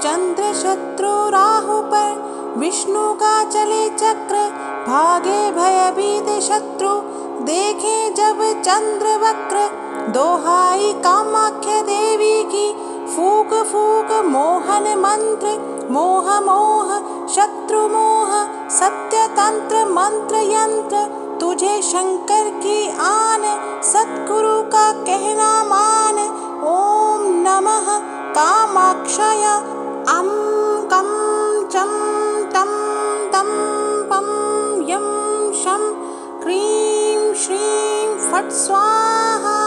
चंद्र शत्रु राहु पर विष्णु का चले चक्र, भागे भयभीत शत्रु देखे जब चंद्र वक्र। दोहाई कामाख्या देवी की, फूक फूक मोहन मंत्र, मोह मोह शत्रु मोह, सत्य तंत्र मंत्र यंत्र। तुझे शंकर की आन, सतगुरु का कहना मान। ओम नमः कामाक्षय, अं कं चं तं तं पं यं शं क्रीं श्रीं फट् स्वाहा।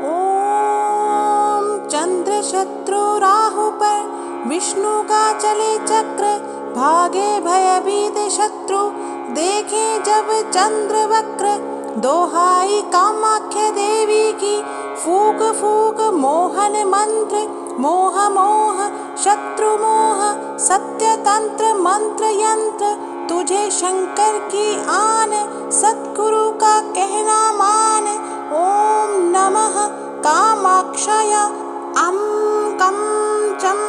ओम चंद्र शत्रु राहु पर विष्णु का चले चक्र, भागे भयभीत शत्रु देखे जब चंद्र वक्र। दोहाई कामाख्या देवी की, फूक फूक मोहन मंत्र, मोह मोह शत्रु मोह, सत्य तंत्र मंत्र यंत्र। तुझे शंकर की आन, सतगुरु का कहना मान। ओम नमः कामाक्षय, अं कं चं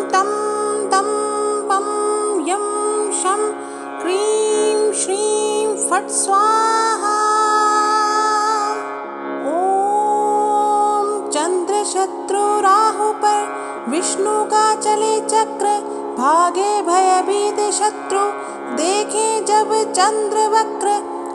तं तं पं यं शं क्रीं श्रीं फट् स्वाहा। ओम चंद्र शत्रु राहु पर विष्णु का चले चक्र, भागे भयभीत शत्रु देखे जब चंद्र वक्र।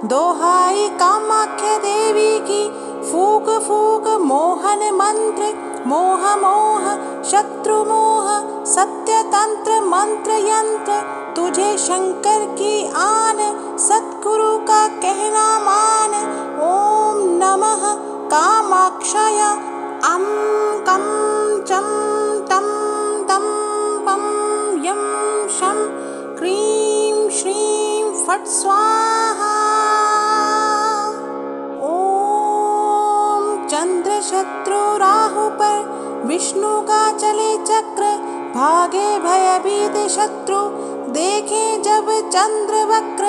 दोहाई कामाख्या देवी की, फूक फूक मोहन मंत्र, मोह मोह शत्रु मोह, सत्य तंत्र मंत्र यंत्र। तुझे शंकर की आन, सतगुरु का कहना मान। ओम नमः कामाक्षय, अं कं चं तं तं पं यं शं क्रीं श्रीं फट् स्वाहा। ओम चंद्र शत्रु राहु पर विष्णु का चले चक्र, भागे भयभीत शत्रु देखे जब चंद्र वक्र।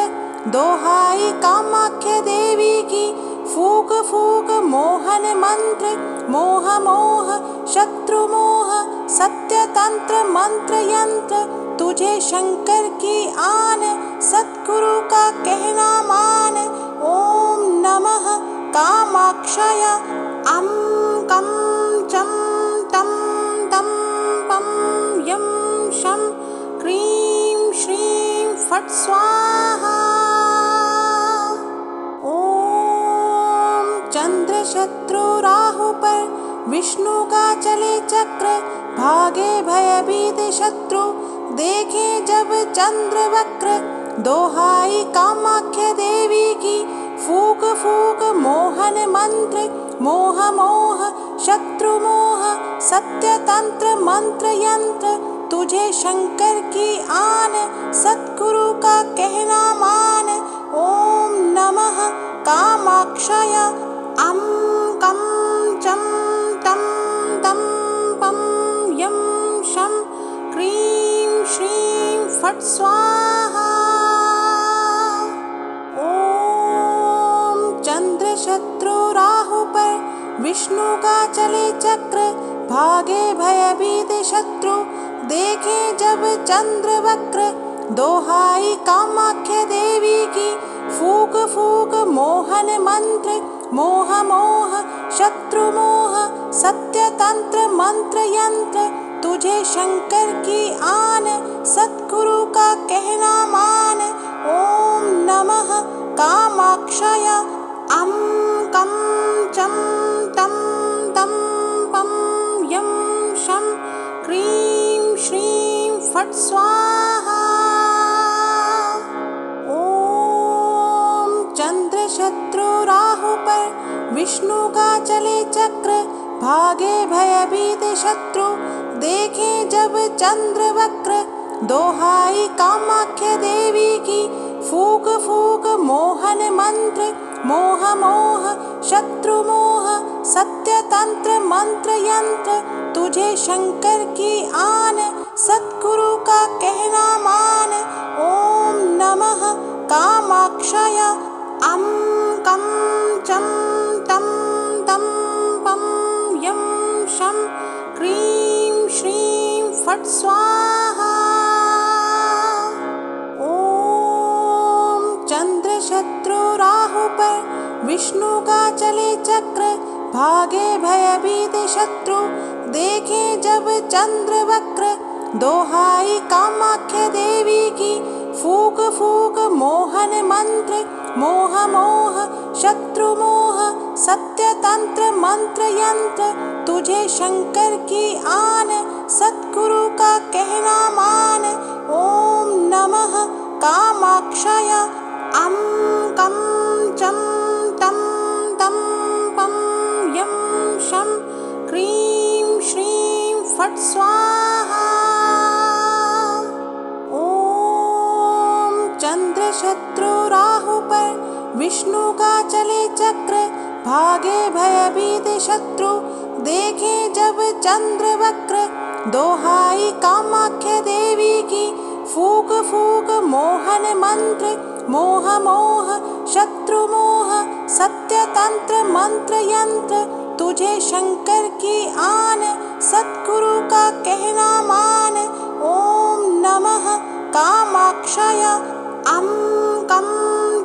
दोहाई कामाख्या देवी की, फूक फूक मोहन मंत्र, मोह मोह शत्रु मोह, सत्य तंत्र मंत्र यंत्र। तुझे शंकर की आन, सतगुरु का कहना मान। ओम नमः कामाक्षय, अं कं चं तं तं पं यं शं क्रीं श्रीं फट् स्वाहा। ओम चंद्र शत्रु राहु पर विष्णु का चले चक्र, भागे भयभीत शत्रु देखे जब चंद्र वक्र। दोहाई कामाख्या देवी की, फूक फूक मोहन मंत्र, मोह मोह शत्रु मोह, सत्य तंत्र मंत्र यंत्र। तुझे शंकर की आन, सतगुरु का कहना मान। ओम नमः कामाक्षय, अं कं चं तं तं पं यं शं क्रीं श्रीं फट् स्वाहा। ओम चंद्र शत्रु राहु पर विष्णु का चले चक्र, भागे भयभीत शत्रु देखे जब चंद्र वक्र। दोहाई कामाख्या देवी की, फूक फूक मोहन मंत्र, मोह मोह शत्रु मोह, सत्य तंत्र मंत्र यंत्र। तुझे शंकर की आन, सतगुरु का कहना मान। ओम नमः कामाक्षय, अं कं चं तं तं पं यं शं क्रीं श्रीं फट् स्वाहा। ओम चंद्र शत्रु राहु पर विष्णु का चले चक्र, भागे भयभीत शत्रु देखे जब चंद्र वक्र। दोहाई कामाख्या देवी की, फूक फूक मोहन मंत्र, मोह मोह शत्रु मोह, सत्य तंत्र मंत्र यंत्र। तुझे शंकर की आन, सतगुरु का कहना मान। ओम नमः कामाक्षय, अं कं चं तं तं पं यं शं क्रीं श्रीं फट् स्वाहा। ओम चंद्र शत्रु राहु पर विष्णु का चले चक्र, भागे भयभीत शत्रु देखे जब चंद्र वक्र। दोहाई कामाख्य देवी की फूक फूक मोहन मंत्र, मोह मोह शत्रु मोह सत्य तंत्र मंत्र यंत्र। तुझे शंकर की आन, सद्गुरु का कहना मान। ओम नमः कामाक्षय अं कं चं तं तं पं यं शं क्रीं श्रीं फट् स्वाहा। ओम चंद्र शत्रु राहु पर विष्णु का चले चक्र, भागे भयभीत शत्रु देखे जब चंद्र वक्र। दोहाई कामाख्य देवी की फूक फूक मोहन मंत्र, मोह मोह शत्रु मोह सत्य तंत्र मंत्र यंत्र। तुझे शंकर की आन, सद्गुरु का कहना मान। ओम नमः कामाक्षय अं कं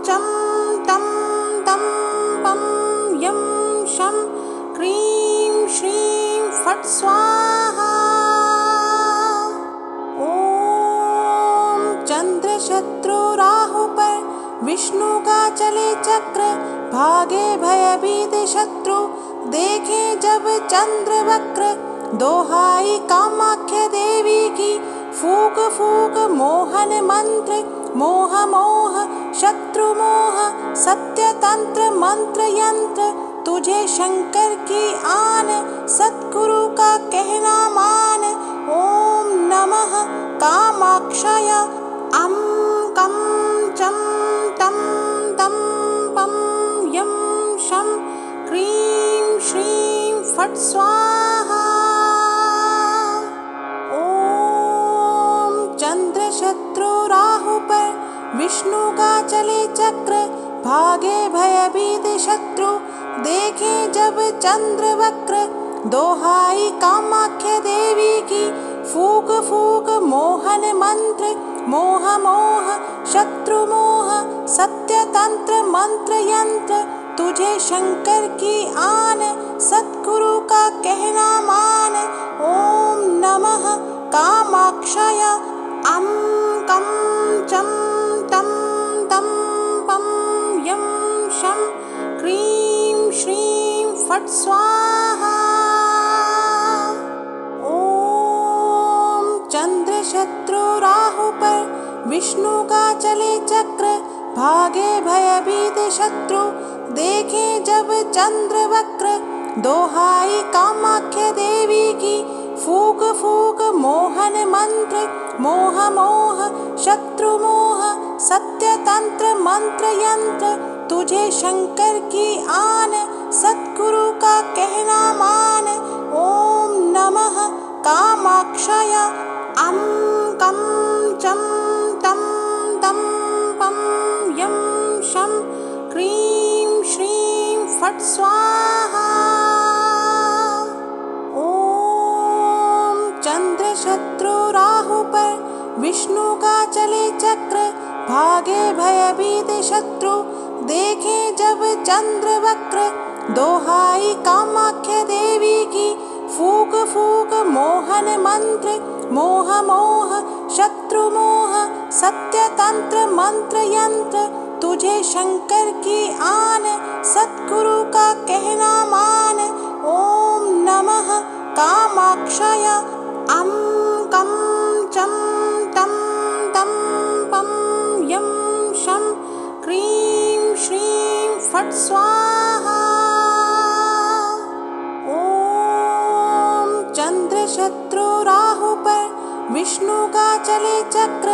चं तं तं पं यं शं क्रीं श्रीं फट् स्वाहा। ओम चंद्र शत्रु राहु पर विष्णु का चले चक्र, भागे भयभीत शत्रु देखे जब चंद्र वक्र। दोहाई कामाख्य देवी की फूक फूक मोहन मंत्र, मोह मोह शत्रु मोह सत्य तंत्र मंत्र यंत्र। तुझे शंकर की आन, सद्गुरु का कहना मान। ओम नमः कामाक्षय अं कं चं तं तं पं यं शं क्रीं श्रीं फट् स्वाहा। ओम चंद्र शत्रु राहु पर विष्णु का चले चक्र, भागे भयभीत शत्रु देखे जब चंद्र वक्र। दोहाई कामाख्य देवी की फूक फूक मोहन मंत्र, मोह मोह शत्रु मोह सत्य तंत्र मंत्र यंत्र। तुझे शंकर की आन, सद्गुरु का कहना मान। ओम नमः कामाक्षय अं कं चं तं तं पं यं शं क्रीं श्रीं फट् स्वाहा। ओम चंद्र शत्रु राहु पर विष्णु का चले चक्र, भागे भयभीत शत्रु देखे जब चंद्र वक्र। दोहाई कामाख्य देवी की फूक फूक मोहन मंत्र, मोह मोह शत्रु मोह सत्य तंत्र मंत्र यंत्र। तुझे शंकर की आन, सद्गुरु का कहना मान। ओम नमः कामाक्षय अं कं चं तं तं पं यं शं क्रीं श्रीं फट् स्वाहा। ओम चंद्र शत्रु राहु पर विष्णु का चले चक्र, भागे भयभीत शत्रु देखे जब चंद्र वक्र। दोहाई कामाख्य देवी की फूक फूक मोहन मंत्र, मोह मोह शत्रु मोह सत्य तंत्र मंत्र यंत्र। तुझे शंकर की आन, सद्गुरु का कहना मान। ओम नमः कामाक्षय अं कं चं तं तं पं यं शं क्रीं श्रीं फट् स्वाहा। ओम चंद्र शत्रु राहु पर विष्णु का चले चक्र,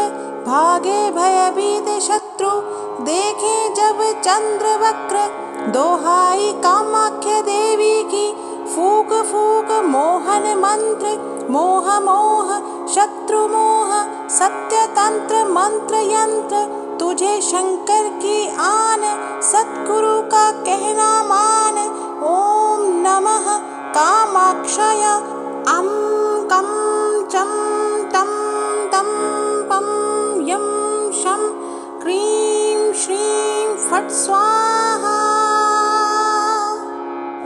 भागे भयभीत शत्रु देखे जब चंद्र वक्र। दोहाई कामाख्य देवी की फूक फूक मोहन मंत्र, मोह मोह शत्रु मोह सत्य तंत्र मंत्र यंत्र। तुझे शंकर की आन, सद्गुरु का कहना मान। ओम नमः कामाक्षय अं कं चं तं तं पं यं शं क्रीं श्रीं फट् स्वाहा।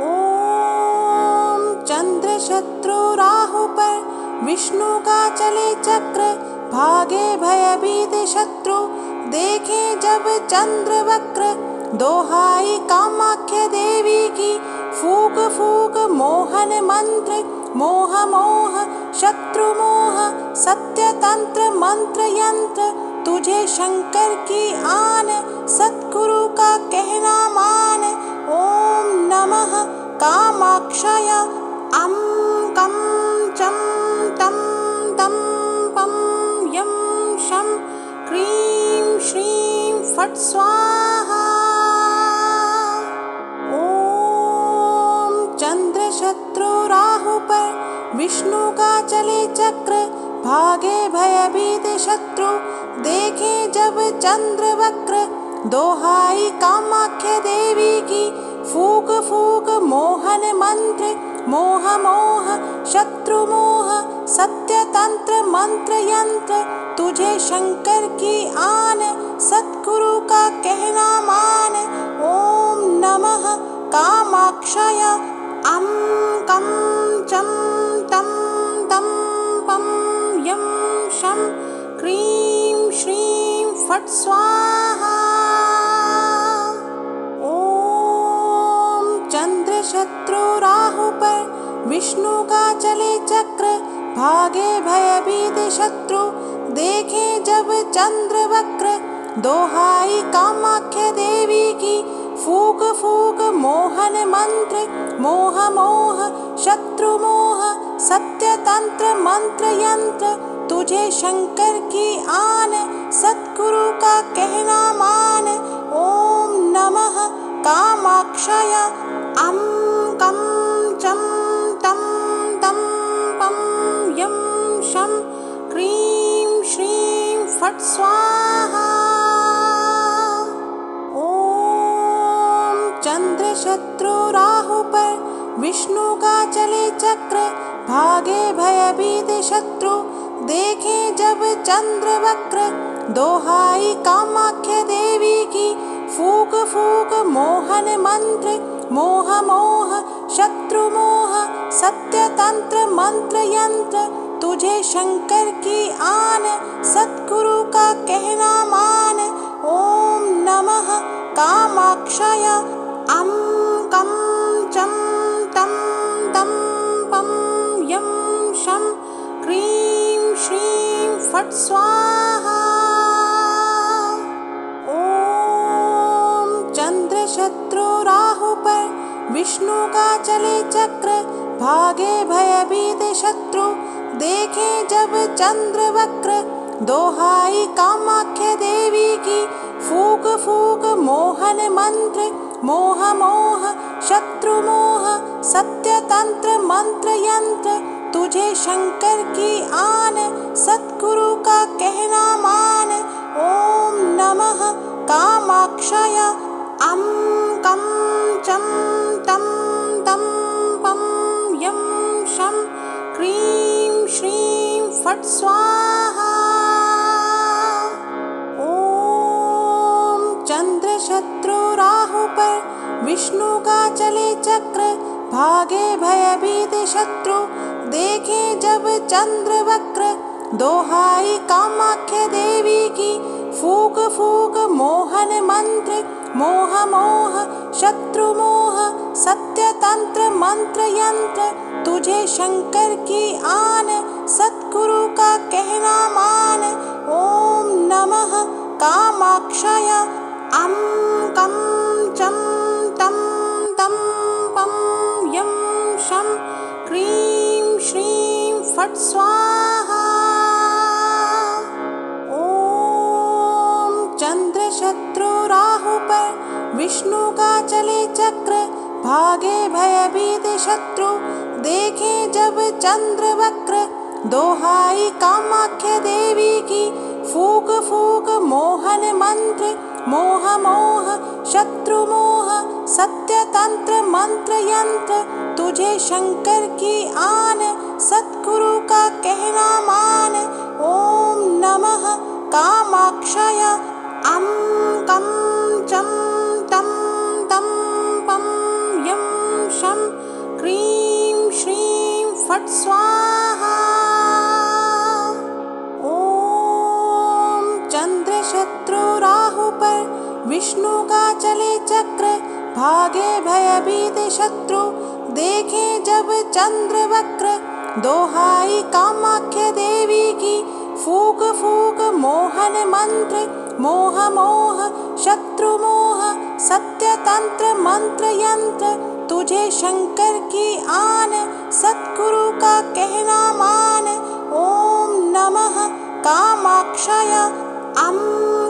ॐ चंद्र शत्रु राहु पर विष्णु का चले चक्र, भागे भयभीत शत्रु देखे जब चंद्र वक्र। दोहाई कामाख्या देवी की फूक फूक मोहन मंत्र, मोह मोह शत्रु मोह सत्य तंत्र मंत्र यंत्र। तुझे शंकर की आन, सतगुरु का कहना मान। ओम नमः कामाक्षय अं कं चं तं तं पं यं शं क्रीं श्रीं फट् स्वाहा। चंद्र शत्रु राहु पर विष्णु का चले चक्र, भागे भयभीत शत्रु देखे जब चंद्र वक्र। दोहाई कामाख्या देवी की फूक फूक मोहन मंत्र, मोह मोह शत्रु मोह सत्य तंत्र मंत्र यंत्र। तुझे शंकर की आन, सतगुरु का कहना मान। ओम नमः कामाक्षय अं कं चं तं तं पं यं शं क्रीं श्रीं फट् स्वाहा। ॐ चंद्र शत्रु राहु पर विष्णु का चले चक्र, भागे भयभीत शत्रु देखे जब चंद्र वक्र। दोहाई कामाख्या देवी की फूक फूक मोहन मंत्र, मोह मोह शत्रु मोह सत्य तंत्र मंत्र यंत्र। तुझे शंकर की आन, सतगुरु का कहना मान। ओम नमः कामाक्षय अं कं चं तं तं पं यं शं क्रीं श्रीं फट् स्वाहा। चंद्र शत्रु राहु पर विष्णु का चले चक्र, भागे भयभीत शत्रु देखे जब चंद्र वक्र। दोहाई कामाख्या देवी की फूक फूक मोहन मंत्र, मोह मोह शत्रु मोह सत्य तंत्र मंत्र यंत्र। तुझे शंकर की आन, सतगुरु का कहना मान। ओम नमः कामाक्षय अं कं चं तं तं पं यं शं क्रीं श्रीं फट् स्वाहा। ॐ चंद्र शत्रु राहु पर विष्णु का चले चक्र, भागे भयभीत शत्रु देखे जब चंद्र वक्र। दोहाई कामाख्या देवी की फूक फूक मोहन मंत्र, मोह मोह शत्रु मोह सत्य तंत्र मंत्र यंत्र। तुझे शंकर की आन, सतगुरु का कहना मान। ओम नमः कामाक्षय अं कं चं तं तं पं यं शं क्रीं श्रीं फट् स्वाहा। चंद्र शत्रु राहु पर विष्णु का चले चक्र, भागे भयभीत शत्रु देखे जब चंद्र वक्र। दोहाई कामाख्या देवी की फूक फूक मोहन मंत्र, मोह मोह शत्रु मोह सत्य तंत्र मंत्र यंत्र। तुझे शंकर की आन, सतगुरु का कहना मान। ओम नमः कामाक्षय अं कं चं तं तं पं यं शं क्रीं श्रीं फट् स्वाहा। ॐ चंद्र शत्रु राहु पर विष्णु का चले चक्र, भागे भयभीत शत्रु देखे जब चंद्र वक्र। दोहाई कामाख्या देवी की फूक फूक मोहन मंत्र, मोह मोह शत्रु मोह सत्य तंत्र मंत्र यंत्र। तुझे शंकर की आन, सद्गुरु का कहना मान। ओम नमः कामाक्षय अं कं चं तं तं पं यं शं क्रीं श्रीं फट् स्वाहा। ओम चंद्र शत्रु राहु पर विष्णु का चले चक्र, भागे भयभीत शत्रु देखे जब चंद्र वक्र। दोहाई कामाख्य देवी की, फूक फूक मोहन मंत्र। मोह मोह शत्रु मोह, सत्य तंत्र मंत्र यंत्र। तुझे शंकर की आन, सद्गुरु का कहना मान। ओम नमः कामाक्षय अं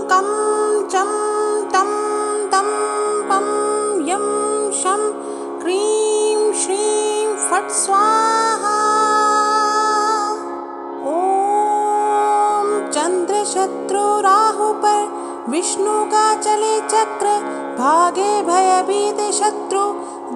कं चं तं तं पं यं शं क्रीं श्रीं फट् स्वाहा। ओम चंद्र शत्रु राहु पर विष्णु का चले चक्र, भागे भयभीत शत्रु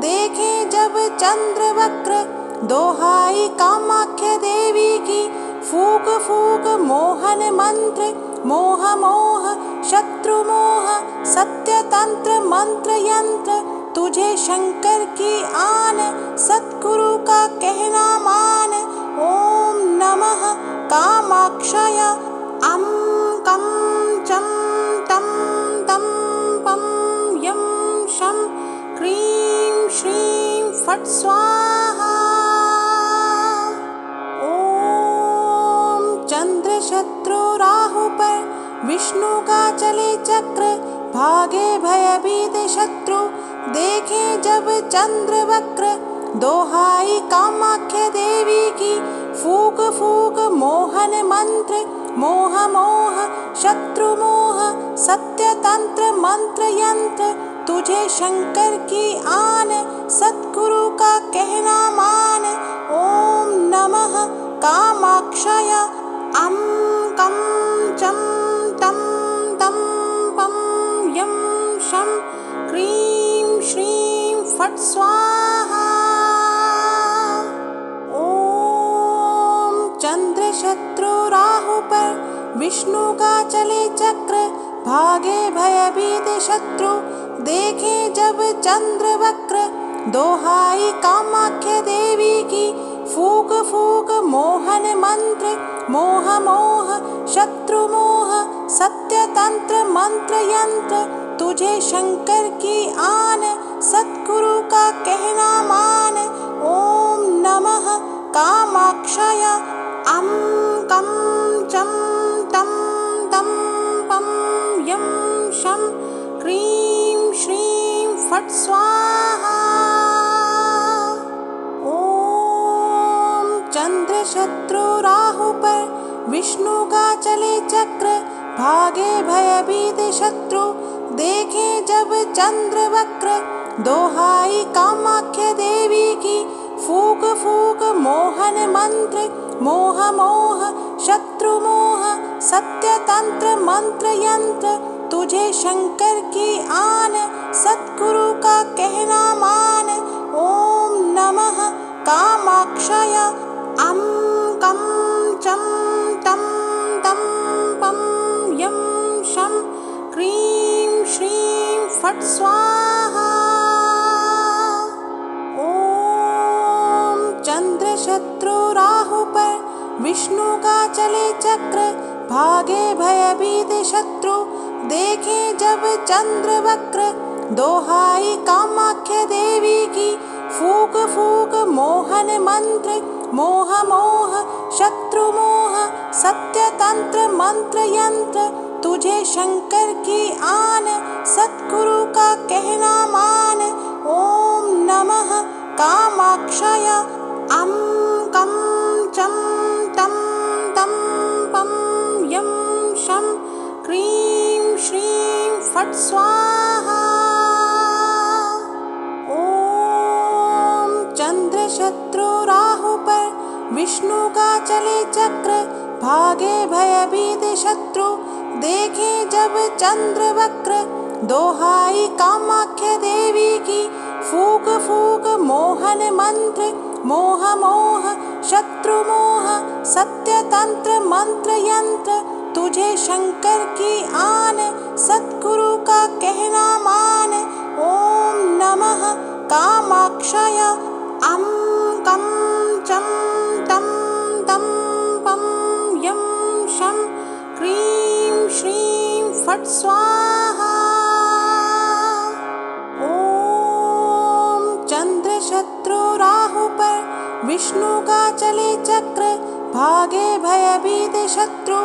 देखे जब चंद्र वक्र। दोहाई कामाख्य देवी की, फूक फूक मोहन मंत्र। मोह मोह शत्रु मोह, सत्य तंत्र मंत्र यंत्र। तुझे शंकर की आन, सद्गुरु का कहना मान। ओम नमः कामाक्षय अं कं चं तं तं पं यं शं क्रीं श्रीं फट् स्वाहा। ओम चंद्र शत्रु राहु पर विष्णु का चले चक्र, भागे भयभीत शत्रु देखे जब चंद्र वक्र। दोहाई कामाख्य देवी की, फूक फूक मोहन मंत्र। मोह मोह शत्रु मोह, सत्य तंत्र मंत्र यंत्र। तुझे शंकर की आन, सद्गुरु का कहना मान। ओम नमः कामाक्षय अं कं चं तं तं पं यं शं क्रीं श्रीं फट् स्वाहा। ओम चंद्र शत्रु राहु पर विष्णु का चले चक्र, भागे भयभीत शत्रु देखे जब चंद्र वक्र। दोहाई कामाख्य देवी की, फूक फूक मोहन मंत्र। मोह मोह शत्रु मोह, सत्य तंत्र मंत्र यंत्र। तुझे शंकर की आन, सद्गुरु का कहना मान। ओम नमः कामाक्षय अं कं चं तं तं पं यं शं क्रीं श्रीं फट् स्वाहा। ओम चंद्र शत्रु राहु पर विष्णु का चले चक्र, भागे भयभीत शत्रु देखे जब चंद्र वक्र। दोहाई कामाख्य देवी की, फूक फूक मोहन मंत्र। मोह मोह शत्रु मोह, सत्य तंत्र मंत्र यंत्र। तुझे शंकर की आन, सद्गुरु का कहना मान। ओम नमः कामाक्षय अं कं चं तं तं पं यं शं क्रीं श्रीं फट् स्वाहा। ओम चंद्र शत्रु राहु पर विष्णु का चले चक्र, भागे भयभीत शत्रु देखे जब चंद्र वक्र। दोहाई कामाख्य देवी की, फूक फूक मोहन मंत्र। मोह मोह शत्रु मोह, सत्य तंत्र मंत्र यंत्र। तुझे शंकर की आन, सद्गुरु का कहना मान। ओम नमः कामाक्षय अं कं चं तं तं पं यं शं क्रीं श्रीं फट् स्वाहा। ओम चंद्र शत्रु राहु पर विष्णु का चले चक्र, भागे भयभीत शत्रु देखे जब चंद्र वक्र। दोहाई कामाख्य देवी की, फूक फूक मोहन मंत्र मोह मोह शत्रु मोह सत्य तंत्र मंत्र यंत्र तुझे शंकर की आन सद्गुरु का कहना मान। ओम नमः कामाक्षय अं कं चं तं तं पं यं शं क्रीं श्रीं फट् स्वाहा। ओम चंद्र शत्रु राहु पर विष्णु का चले चक्र भागे भयभीत शत्रु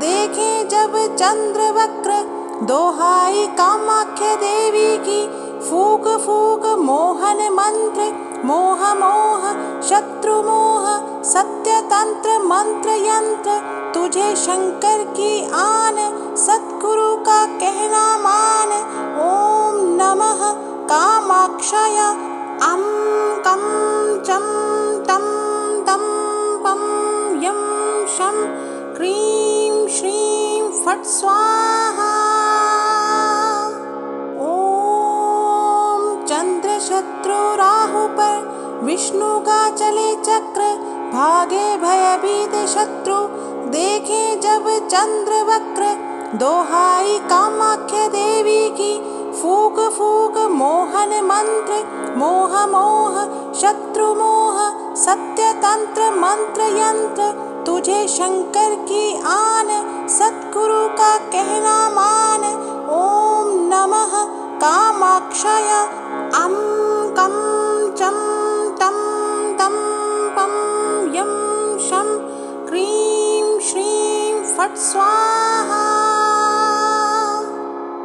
देखे जब चंद्र वक्र। दोहाई कामाख्य देवी की फूक फूक मोहन मंत्र मोह मोह शत्रु मोह सत्य तंत्र मंत्र यंत्र तुझे शंकर की आन सद्गुरु का कहना मान। ओम नमः कामाक्षय अं कं चं तं तं पं यं शं क्रीं श्रीं फट् स्वाहा। ओम चंद्र शत्रु राहु पर विष्णु का चले चक्र भागे भयभीत शत्रु देखे जब चंद्र वक्र। दोहाई कामाख्य देवी की फूक फूक मोहन मंत्र मोह मोह शत्रु मोह सत्य तंत्र मंत्र यंत्र तुझे शंकर की आन सद्गुरु का कहना मान। ओम नमः कामाक्षय अं कं चं तं तं पं यं शं क्रीं श्रीं फट् स्वाहा।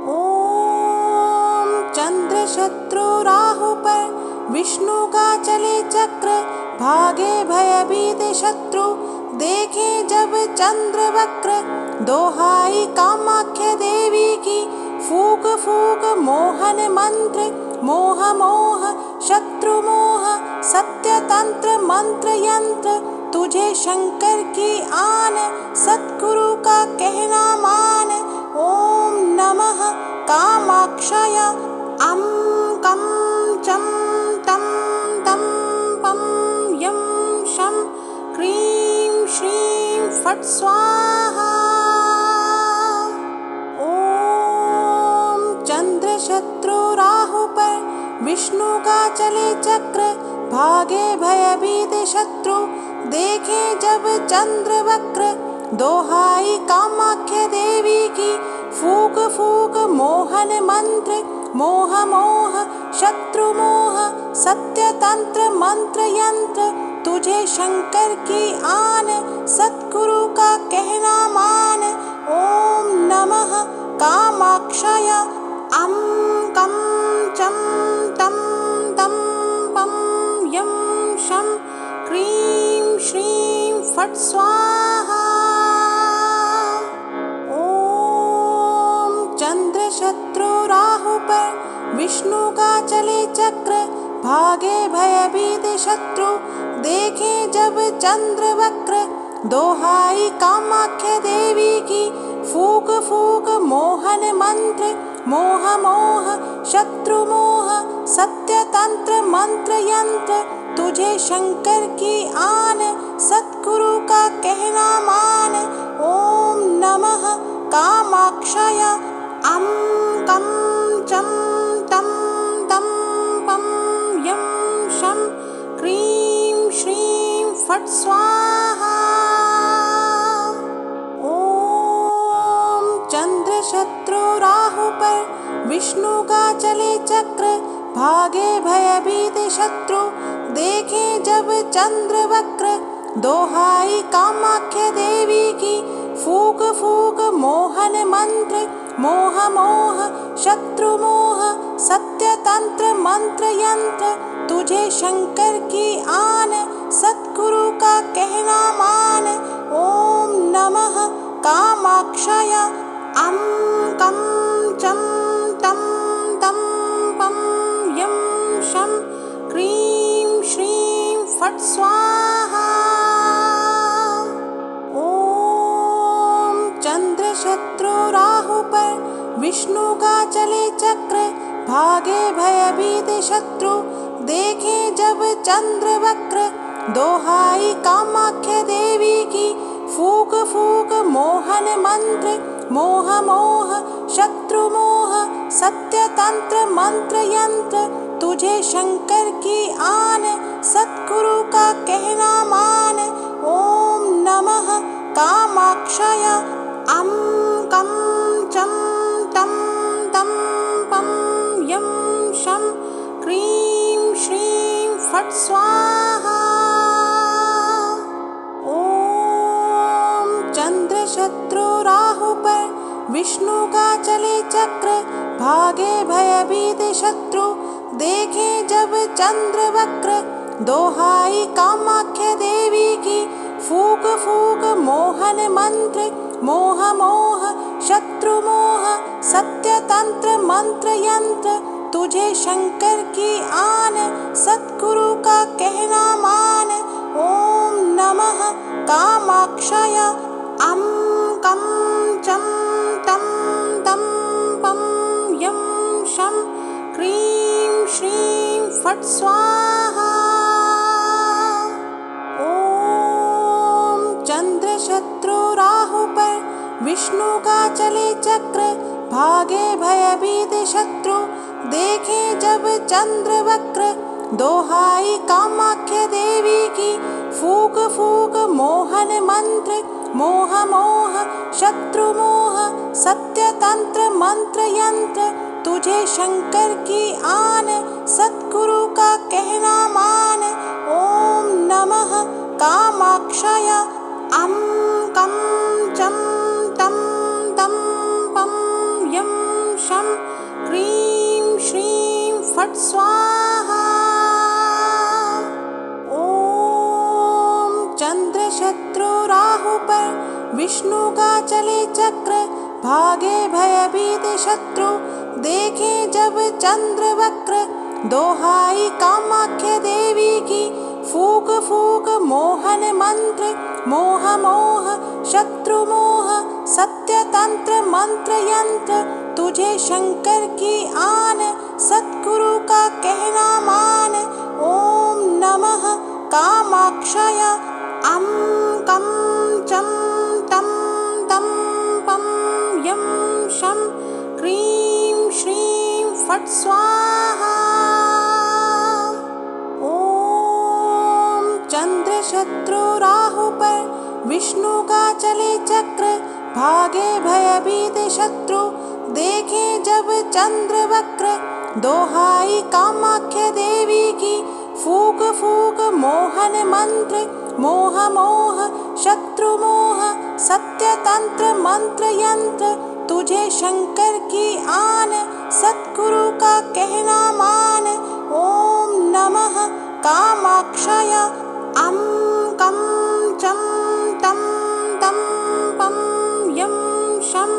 ओम चंद्र शत्रु राहु पर विष्णु का चले चक्र भागे भयभीत शत्रु देखे जब चंद्र वक्र। दोहाई कामाख्य देवी की फूक फूक मोहन मंत्र मोह मोह शत्रु मोह सत्य तंत्र मंत्र यंत्र तुझे शंकर की आन सद्गुरु का कहना मान। ओम नमः कामाक्षय अं कं चं तं तं पं यं शं क्रीं श्रीं फट् स्वाहा। ओम चंद्र शत्रु राहु पर विष्णु का चले चक्र भागे भयभीत शत्रु देखे जब चंद्र वक्र। दोहाई कामाख्य देवी की फूक फूक मोहन मंत्र मोह मोह शत्रु मोह सत्य तंत्र मंत्र यंत्र तुझे शंकर की आन सद्गुरु का कहना मान। ओम नमः कामाक्षय अं कं चं तं तं पं यं शं क्रीं श्रीं फट् स्वाहा। ओम चंद्र शत्रु राहु पर विष्णु का चले चक्र भागे भयभीत शत्रु देखे जब चंद्र वक्र। दोहाई कामाख्य देवी की फूक फूक मोहन मंत्र मोह मोह शत्रु मोह सत्य तंत्र मंत्र यंत्र तुझे शंकर की आन सद्गुरु का कहना मान। ओम नमः कामाक्षय अं कं चं तं तं पं यं शं क्रीं श्रीं फट् स्वाहा। ओम चंद्र शत्रु राहु पर विष्णु का चले चक्र भागे भयभीत शत्रु देखे जब चंद्र वक्र। दोहाई कामाख्य देवी की फूक फूक मोहन मंत्र मोह मोह शत्रु मोह सत्य तंत्र मंत्र यंत्र तुझे शंकर की आन सद्गुरु का कहना मान। ओम नमः कामाक्षय अं कं चं तं तं पं यं शं क्रीं श्रीं फट् स्वाहा। ओम चंद्र शत्रु राहु पर विष्णु का चले चक्र भागे भयभीत शत्रु देखे जब चंद्र वक्र। दोहाई कामाख्या देवी की फूक फूक मोहन मंत्र। मोह मोह शत्रु मोह सत्य तंत्र मंत्र यंत्र। तुझे शंकर की आन सतगुरु का कहना मान। ओम नमः कामाक्षय अं कं चं तं तं पं यं शं क्रीं श्रीं फट् स्वाहा। ओम चंद्र शत्रु राहु पर विष्णु का चले चक्र। भागे भयभीत शत्रु देखे जब चंद्र वक्र। दोहाई कामाख्या देवी की फूक फूक मोहन मंत्र। मोह मोह शत्रु मोह सत्य तंत्र मंत्र यंत्र। तुझे शंकर की आन सतगुरु का कहना मान। ओम नमः कामाक्षय अं कं चं तं तं पं यं शं क्रीं श्रीं फट् स्वाहा। ओम चंद्र शत्रु राहु पर विष्णु का चले चक्र। भागे भयभीत शत्रु देखे जब चंद्र वक्र। दोहाई कामाख्या देवी की फूक फूक मोहन मंत्र। मोह मोह शत्रु मोह सत्य तंत्र मंत्र यंत्र। तुझे शंकर की आन सतगुरु का कहना मान। ओम नमः कामाक्षय अं कं चं तं तं पं यं शं क्रीं श्रीं फट् स्वाहा। ओम चंद्र शत्रु राहु पर विष्णु का चले चक्र। भागे भयभीत शत्रु देखे जब चंद्र वक्र। दोहाई कामाख्या देवी की फूक फूक मोहन मंत्र। मोह मोह शत्रु मोह सत्य तंत्र मंत्र यंत्र। तुझे शंकर की आन सतगुरु का कहना मान। ओम नमः कामाक्षय अं कं चं तं तं पं यं शं क्रीं श्रीं फट् स्वाहा। ओम चंद्र शत्रु राहु पर विष्णु का चले चक्र। भागे भयभीत शत्रु देखे जब चंद्र वक्र। दोहाई कामाख्या देवी की फूक फूक मोहन मंत्र। मोह मोह शत्रु मोह सत्य तंत्र मंत्र यंत्र। तुझे शंकर की आन सतगुरु का कहना मान। ओम नमः कामाक्षय अं कं चं तं तं पं यं शं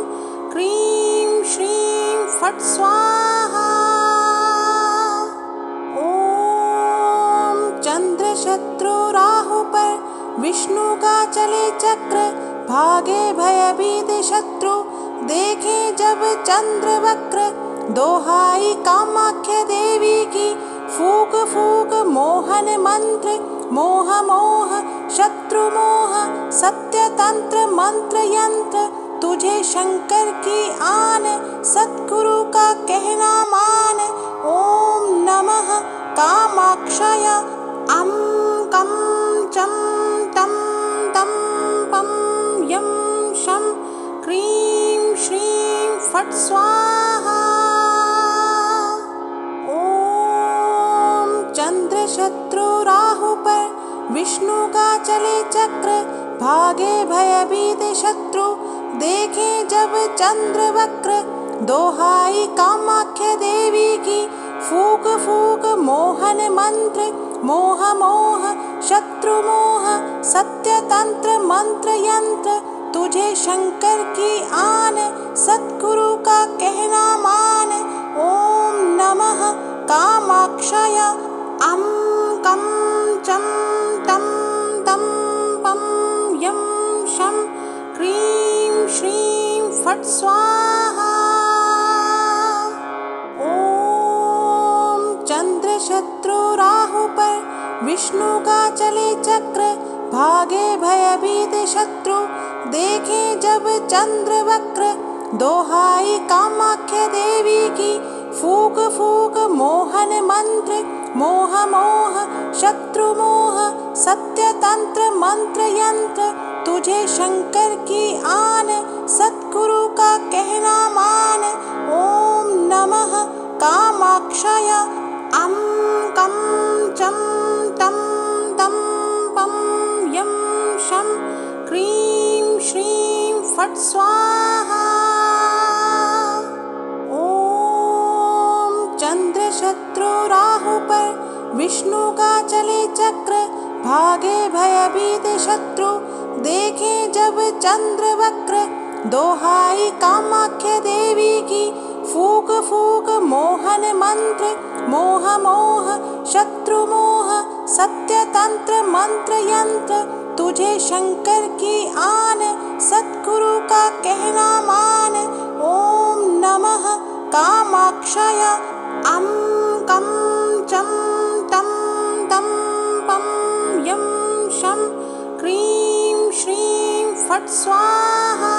क्रीं श्रीं फट् स्वाहा। ओम चंद्र शत्रु राहु पर विष्णु का चले चक्र। भागे भयभीत शत्रु देखे जब चंद्र वक्र। दोहाई कामाख्या देवी की फूक फूक मोहन मंत्र। मोह मोह शत्रु मोह सत्य तंत्र मंत्र यंत्र। तुझे शंकर की आन सतगुरु का कहना मान। ओम नमः कामाक्षय अं कं चं तं तं पं यं शं क्रीं श्रीं फट् स्वाहा। ओम चंद्र शत्रु राहु पर विष्णु का चले चक्र। भागे भयभीत शत्रु देखे जब चंद्र वक्र। दोहाई कामाख्या देवी की फूक फूक मोहन मंत्र। मोह मोह शत्रु मोह सत्य तंत्र मंत्र यंत्र। तुझे शंकर की आन सतगुरु का कहना मान। ओम नमः कामाक्षय अं कं चं तं तं पं यं शं क्रीं श्रीं फट् स्वाहा। ओम शत्रु राहु पर विष्णु का चले चक्र भागे भयभीत शत्रु देखे जब चंद्र वक्र दोहाई कामाख्या देवी की फूक फूक मोहन मंत्र मोह मोह शत्रु मोह सत्य तंत्र मंत्र यंत्र तुझे शंकर की आन सतगुरु का कहना मान। ओम नमः कामाक्षय अं कं चं तं तं पं यं शं क्रीं श्रीं फट् स्वाहा। ओम चंद्र शत्रु राहु पर विष्णु का चले चक्र भागे भयभीत शत्रु देखे जब चंद्र वक्र दोहाई कामाख्या देवी की फूक फूक मोहन मंत्र मोह मोह शत्रु मोह सत्य तंत्र मंत्र यंत्र तुझे शंकर की आन सतगुरु का कहना मान। ओम नमः कामाक्षय अं कं चं तं तं पं यं शं क्रीं श्रीं फट् स्वाहा।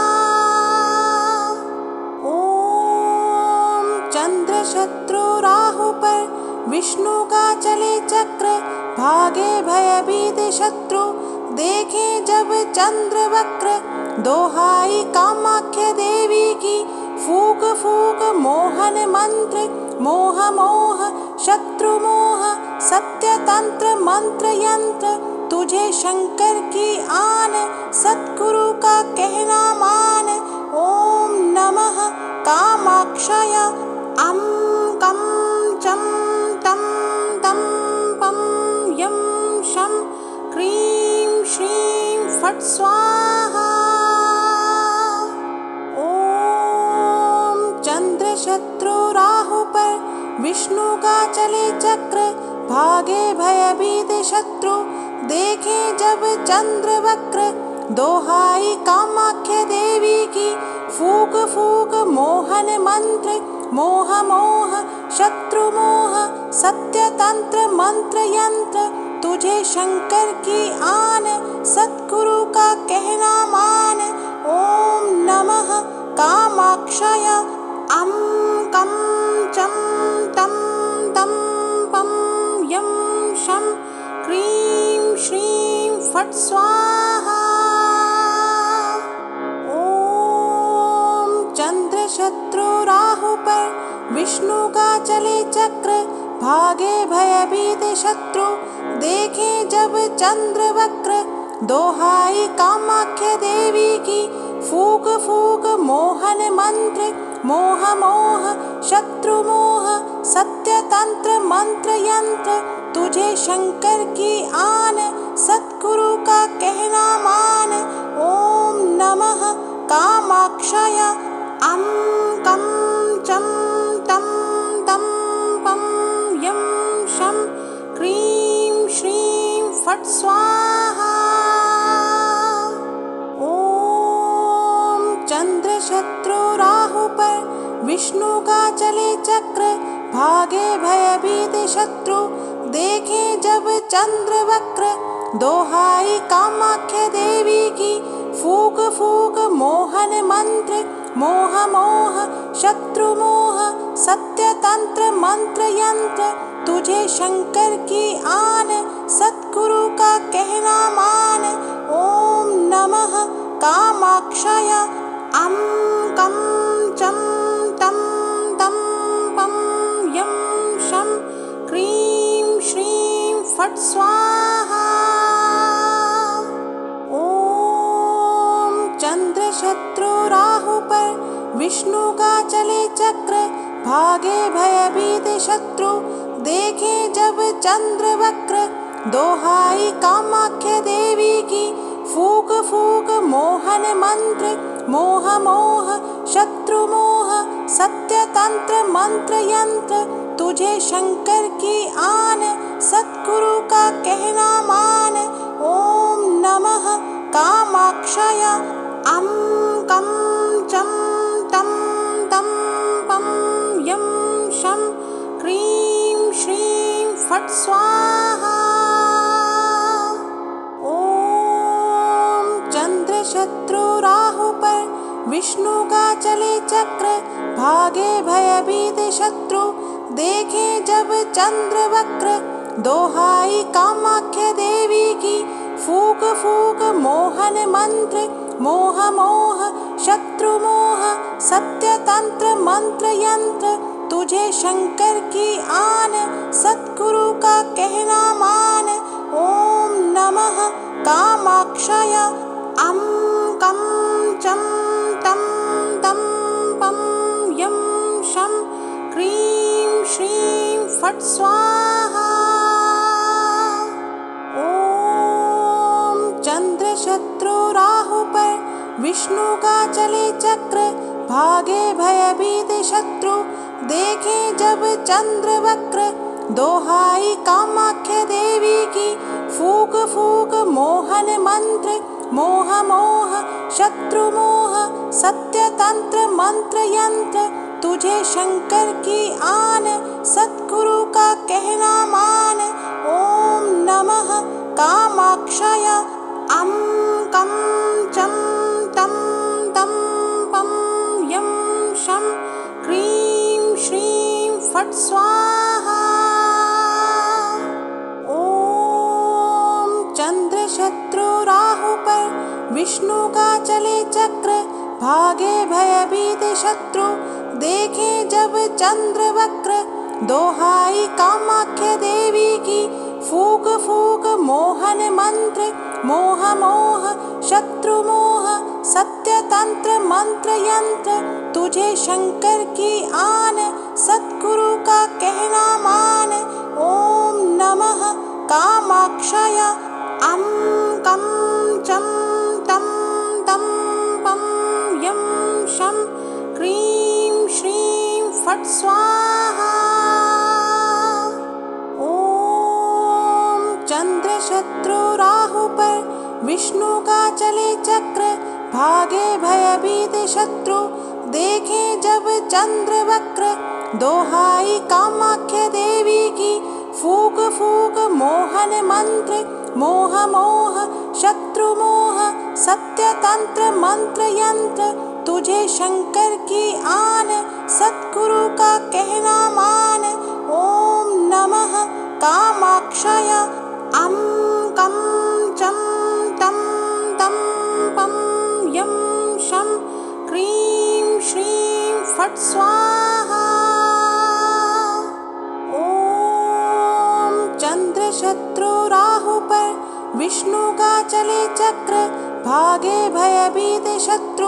ओम चंद्र शत्रु राहु पर विष्णु का चले चक्र भागे भयभीत शत्रु देखे जब चंद्र वक्र दोहाई कामाख्या देवी की फूक फूक मोहन मंत्र मोह मोह शत्रु मोह सत्य तंत्र मंत्र यंत्र तुझे शंकर की आन सतगुरु का कहना मान। ओम नमः कामाक्षय अं कं चं तं तं पं यं शं क्रीं श्रीं फट् स्वाहा। ओम चंद्र शत्रु राहु पर विष्णु का चले चक्र भागे भयभीत शत्रु देखे जब चंद्र वक्र दोहाई कामाख्या देवी की फूक फूक मोहन मंत्र मोह मोह शत्रु मोह सत्य तंत्र मंत्र यंत्र तुझे शंकर की आन सतगुरु का कहना मान। ओम नमः कामाक्षय अं कं चं तं तं पं यं शं क्रीं श्रीं फट् स्वाहा। ओम चंद्र शत्रु राहु पर विष्णु का चले चक्र भागे भयभीत शत्रु देखे जब चंद्र वक्र दोहाई कामाख्या देवी की फूक फूक मोहन मंत्र मोह मोह शत्रु मोह सत्य तंत्र मंत्र यंत्र तुझे शंकर की आन सतगुरु का कहना मान। ओम नमः कामाक्षय अं कं चं तं तं पं यं शं क्रीं श्रीं फट् स्वाहा। ओम चंद्र शत्रु राहु पर विष्णु का चले चक्र भागे भयभीत शत्रु देखे जब चंद्र वक्र दोहाई कामाख्या देवी की फूक फूक मोहन मंत्र मोह मोह शत्रु मोह सत्य तंत्र मंत्र यंत्र तुझे शंकर की आन सतगुरु का कहना मान। ओम नमः कामाक्षय अं कं चं तं तं पं यं शं क्रीं श्रीं फट् स्वाहा। ओम चंद्र शत्रु राहु पर विष्णु का चले चक्र भागे भयभीत शत्रु देखे जब चंद्र वक्र दोहाई कामाख्या देवी की फूक फूक मोहन मंत्र मोह मोह शत्रु मोह सत्य तंत्र मंत्र यंत्र तुझे शंकर की आन सतगुरु का कहना मान। ओम नमः कामाक्षय अं कं चं तं तं पं यं शं क्रीं श्रीं फट् स्वाहा। ओम चंद्र शत्रु राहु पर, विष्णु का चले चक्र, भागे भयभीत शत्रु, देखे जब चंद्र वक्र। दोहाई कामाख्य देवी की, फूक फूक मोहन मंत्र, मोह मोह शत्रु मोह, सत्य तंत्र मंत्र यंत्र, तुझे शंकर की आन, सद्गुरु का कहना मान। ओम नमः कामाक्षय, अं कं चं तं तं पं यं शं क्रीं श्रीं फट् स्वाहा। ओम चंद्र शत्रु राहु पर, विष्णु का चले चक्र, भागे भयभीत शत्रु, देखे जब चंद्र वक्र। दोहाई कामाख्य देवी की, फूक फूक मोहन मंत्र, मोह मोह शत्रु मोह, सत्य तंत्र मंत्र यंत्र, तुझे शंकर की आन, सद्गुरु का कहना मान। ओम नमः कामाक्षय, अं कं चं तं तं पं यं शं क्रीं श्रीं फट् स्वाहा। ओम चंद्र शत्रु राहु पर, विष्णु का चले चक्र, भागे भयभीत शत्रु, देखे जब चंद्र वक्र। दोहाई कामाख्य देवी की, फूक फूक मोहन मंत्र, मोह मोह शत्रु मोह, सत्य तंत्र मंत्र यंत्र, तुझे शंकर की आन, सद्गुरु का कहना मान। ओम नमः कामाक्षय, अं कं चं तं तं पं यं शं क्रीं श्रीं फट् स्वाहा। ओम चंद्र शत्रु राहु पर, विष्णु का चले चक्र, भागे भयभीत शत्रु, देखे जब चंद्र वक्र। दोहाई कामाख्य देवी की, फूक फूक मोहन मंत्र, मोह मोह शत्रु मोह, सत्य तंत्र मंत्र यंत्र, तुझे शंकर की आन, सद्गुरु का कहना मान। ओम नमः कामाक्षय, अं कं चं तं तं पं यं शं क्रीं श्रीं फट् स्वाहा। ओम चंद्र शत्रु राहु पर, विष्णु का चले चक्र, भागे भयभीत शत्रु,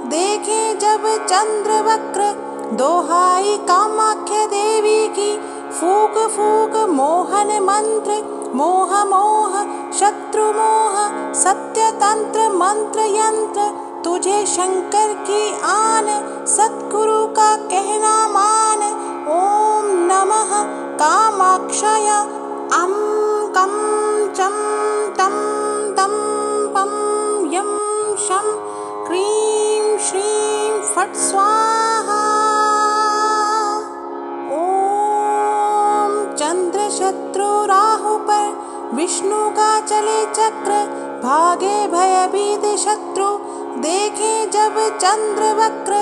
देखे जब चंद्र वक्र। दोहाई कामाख्य देवी की, फूक फूक मोहन मंत्र, मोह मोह शत्रु मोह, सत्य तंत्र मंत्र यंत्र, तुझे शंकर की आन, सद्गुरु का कहना मान। ओम नमः कामाक्षय, अं कं चं तं तं पं यं शं क्रीं श्रीं फट् स्वाहा। ओम चंद्र शत्रु राहु पर, विष्णु का चले चक्र, भागे भयभीत शत्रु, देखे जब चंद्र वक्र।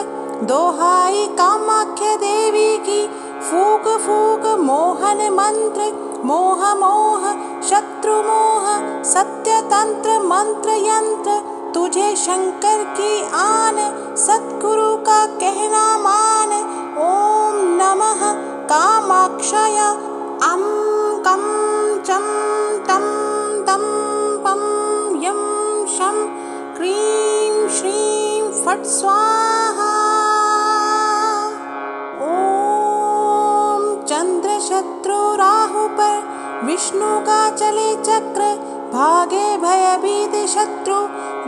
दोहाई कामाख्य देवी की, फूक फूक मोहन मंत्र, मोह मोह शत्रु मोह, सत्य तंत्र मंत्र यंत्र, तुझे शंकर की आन, सद्गुरु का कहना मान। ओम नमः कामाक्षय, अं कं चं तं तं पं यं शं क्रीं श्रीं फट् स्वाहा। ओम चंद्र शत्रु राहु पर, विष्णु का चले चक्र, भागे भयभीत शत्रु,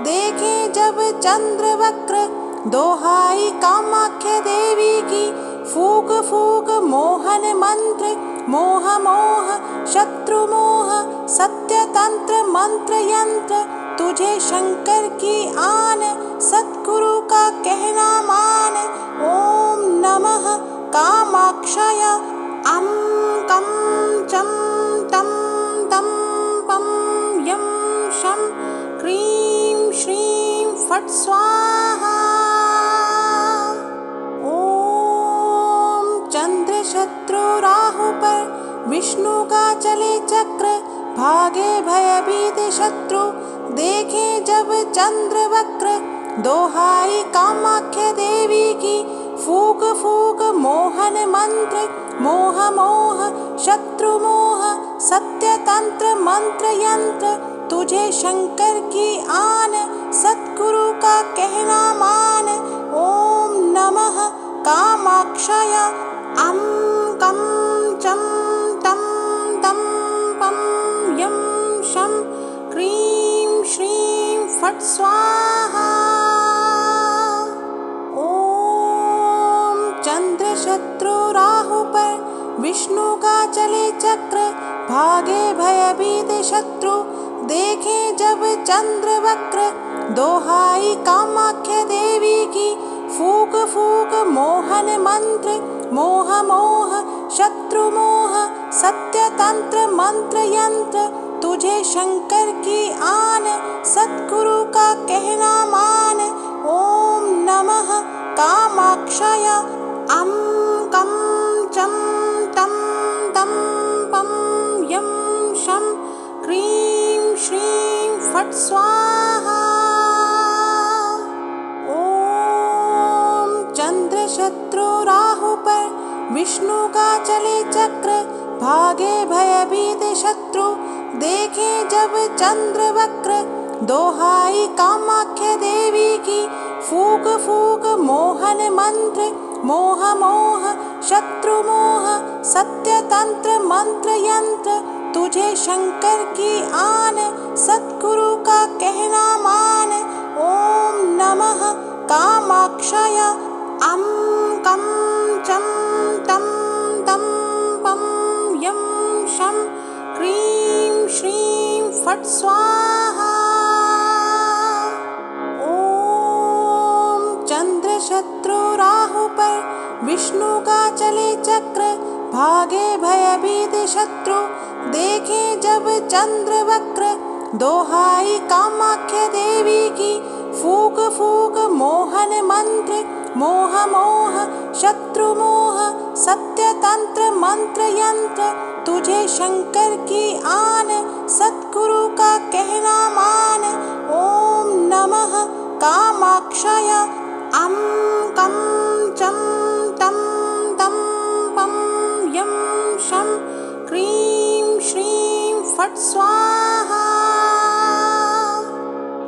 देखे जब चंद्र वक्र। दोहाई कामाख्य देवी की, फूक फूक मोहन मंत्र, मोह मोह शत्रु मोह, सत्य तंत्र मंत्र यंत्र, तुझे शंकर की आन, सद्गुरु का कहना मान। ओम नमः कामाक्षय, अं कं चं तं तं पं यं शं क्रीं श्रीं फट् स्वाहा। ओम चंद्र शत्रु राहु पर विष्णु का चले चक्र, भागे भयभीत शत्रु देखे जब चंद्र वक्र। दोहाई कामाख्या देवी की फूक फूक मोहन मंत्र, मोह मोह शत्रु मोह सत्य तंत्र मंत्र यंत्र। तुझे शंकर की आन, सतगुरु का कहना मान। ओम नमः कामाक्षय अं कं चं तं तं पं यं शं क्रीं श्रीं फट् स्वाहा। ओम चंद्र शत्रु राहु पर विष्णु का चले चक्र, भागे भयभीत शत्रु देखे जब चंद्र वक्र। दोहाई कामाख्या देवी की फूक फूक मोहन मंत्र, मोह मोह शत्रु मोह सत्य तंत्र मंत्र यंत्र। तुझे शंकर की आन, सतगुरु का कहना मान। ओम नमः कामाक्षय अं कं चं तं तं पं यं शं क्रीं श्रीं फट् स्वाहा। ओम चंद्र शत्रु राहु पर विष्णु का चले चक्र, भागे भयभीत शत्रु देखे जब चंद्र वक्र। दोहाई कामाख्या देवी की फूक फूक मोहन मंत्र, मोह मोह शत्रु मोह सत्य तंत्र मंत्र यंत्र। तुझे शंकर की आन, सतगुरु का कहना मान। ओम नमः कामाक्षय अं कं चं तं तं पं यं शं क्रीं श्रीं फट् स्वाहा। ओम चंद्र शत्रु राहु पर विष्णु का चले चक्र, भागे भयभीत शत्रु देखे जब चंद्र वक्र। दोहाई कामाख्या देवी की फूक फूक मोहन मंत्र, मोह मोह शत्रु मोह सत्य तंत्र मंत्र यंत्र। तुझे शंकर की आन, सतगुरु का कहना मान। ओम नमः कामाक्षय अं कं चं तं तं पं यं शं क्रीं श्रीं फट् स्वाहा।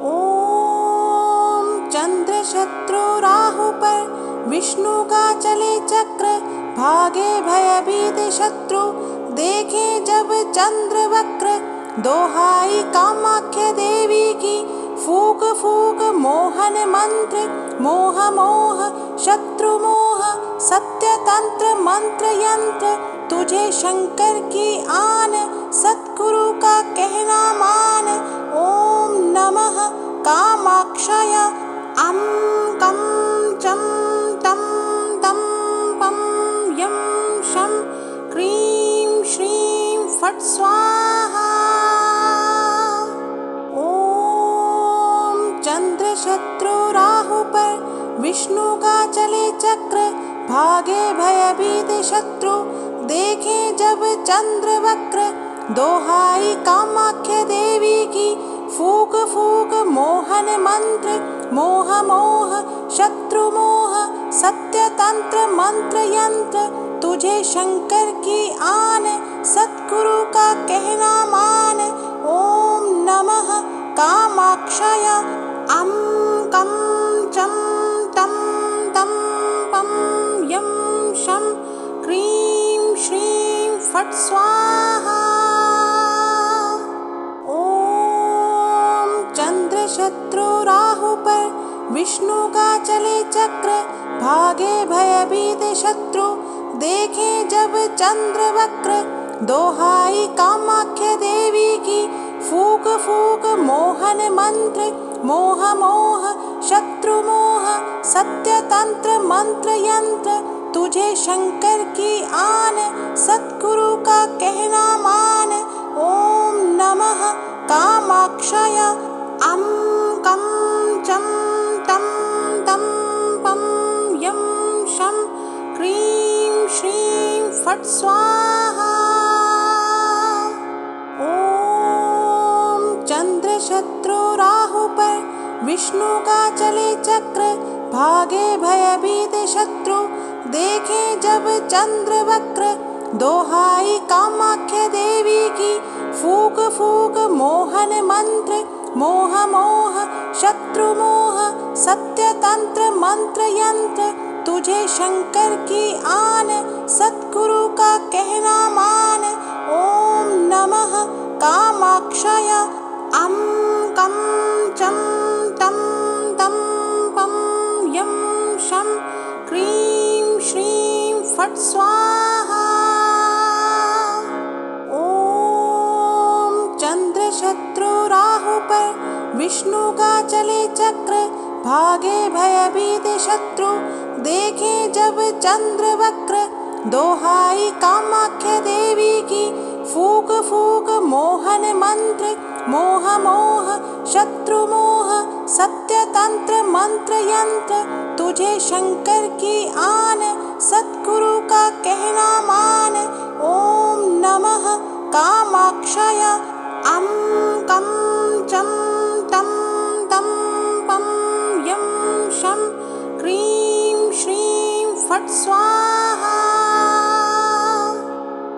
ओम चंद्र शत्रु राहु पर विष्णु का चले चक्र, भागे भयभीत शत्रु देखे जब चंद्र वक्र। दोहाई कामाख्या देवी की फूक फूक मोहन मंत्र, मोह मोह शत्रु मोह सत्य तंत्र मंत्र यंत्र। तुझे शंकर की आन, सतगुरु का कहना मान। ओम नमः कामाक्षय अं कं चं तं तं पं यं शं क्रीं श्रीं फट् स्वाहा। ओम चंद्र शत्रु राहु पर विष्णु का चले चक्र, भागे भयभीत शत्रु देखे जब चंद्र वक्र। दोहाई कामाख्या देवी की फूक फूक मोहन मंत्र, मोह मोह शत्रु मोह सत्य तंत्र मंत्र यंत्र। तुझे शंकर की आन, सतगुरु का कहना मान। ओम नमः कामाक्षय अं कं चं तं तं पं यं शं क्रीं श्रीं फट् स्वाहा। ओम चंद्र शत्रु राहु पर विष्णु का चले चक्र, भागे भयभीत शत्रु देखे जब चंद्र वक्र। दोहाई कामाख्या देवी की फूक फूक मोहन मंत्र, मोह मोह शत्रु मोह सत्य तंत्र मंत्र यंत्र। तुझे शंकर की आन, सद्गुरु का कहना मान। ओम नमः कामाक्षय अं कं चं तं तं पं यं शं क्रीं श्रीं फट् स्वाहा। ओम चंद्र शत्रु राहु पर, विष्णु का चले चक्र, भागे भयभीत शत्रु, देखे जब चंद्र वक्र। दोहाई कामाख्या देवी की, फूक फूक मोहन मंत्र, मोह मोह शत्रु मोह, सत्य तंत्र मंत्र यंत्र, तुझे शंकर की आन, सद्गुरु का कहना मान। ओम नमः कामाक्षय अं कं चं तं तं पं यं शं क्रीं श्रीं फट् स्वाहा। ओम चंद्र शत्रु राहु पर, विष्णु का चले चक्र, भागे भयभीत शत्रु, देखे जब चंद्र वक्र। दोहाई कामाख्या देवी की, फूक फूक मोहन मंत्र, मोह मोह शत्रु मोह, सत्य तंत्र मंत्र यंत्र, तुझे शंकर की आन, सद्गुरु का कहना मान। ओम नमः कामाक्षय अं कं चं तं तं पं यं शं क्रीं श्रीं फट् स्वाहा।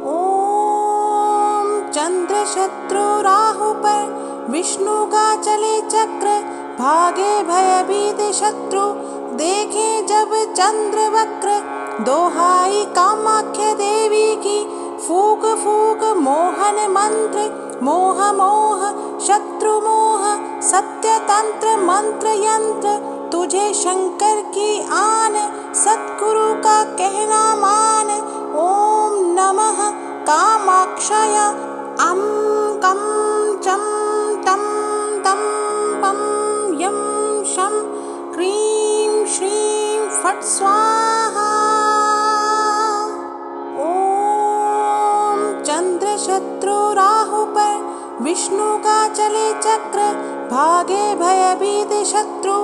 ओम चंद्र शत्रु राहु पर, विष्णु का चले चक्र, भागे भयभीत शत्रु, देखे जब चंद्र वक्र। दोहाई कामाख्या देवी की, फूक फूक मोहन मंत्र, मोह मोह शत्रु मोह, सत्य तंत्र मंत्र यंत्र, तुझे शंकर की आन, सद्गुरु का कहना मान। ओम नमः कामाक्षय अं कं चं तं तं पं यं शं क्रीं श्रीं फट् स्वाहा। ओम चंद्र शत्रु राहु पर, विष्णु का चले चक्र, भागे भयभीत शत्रु,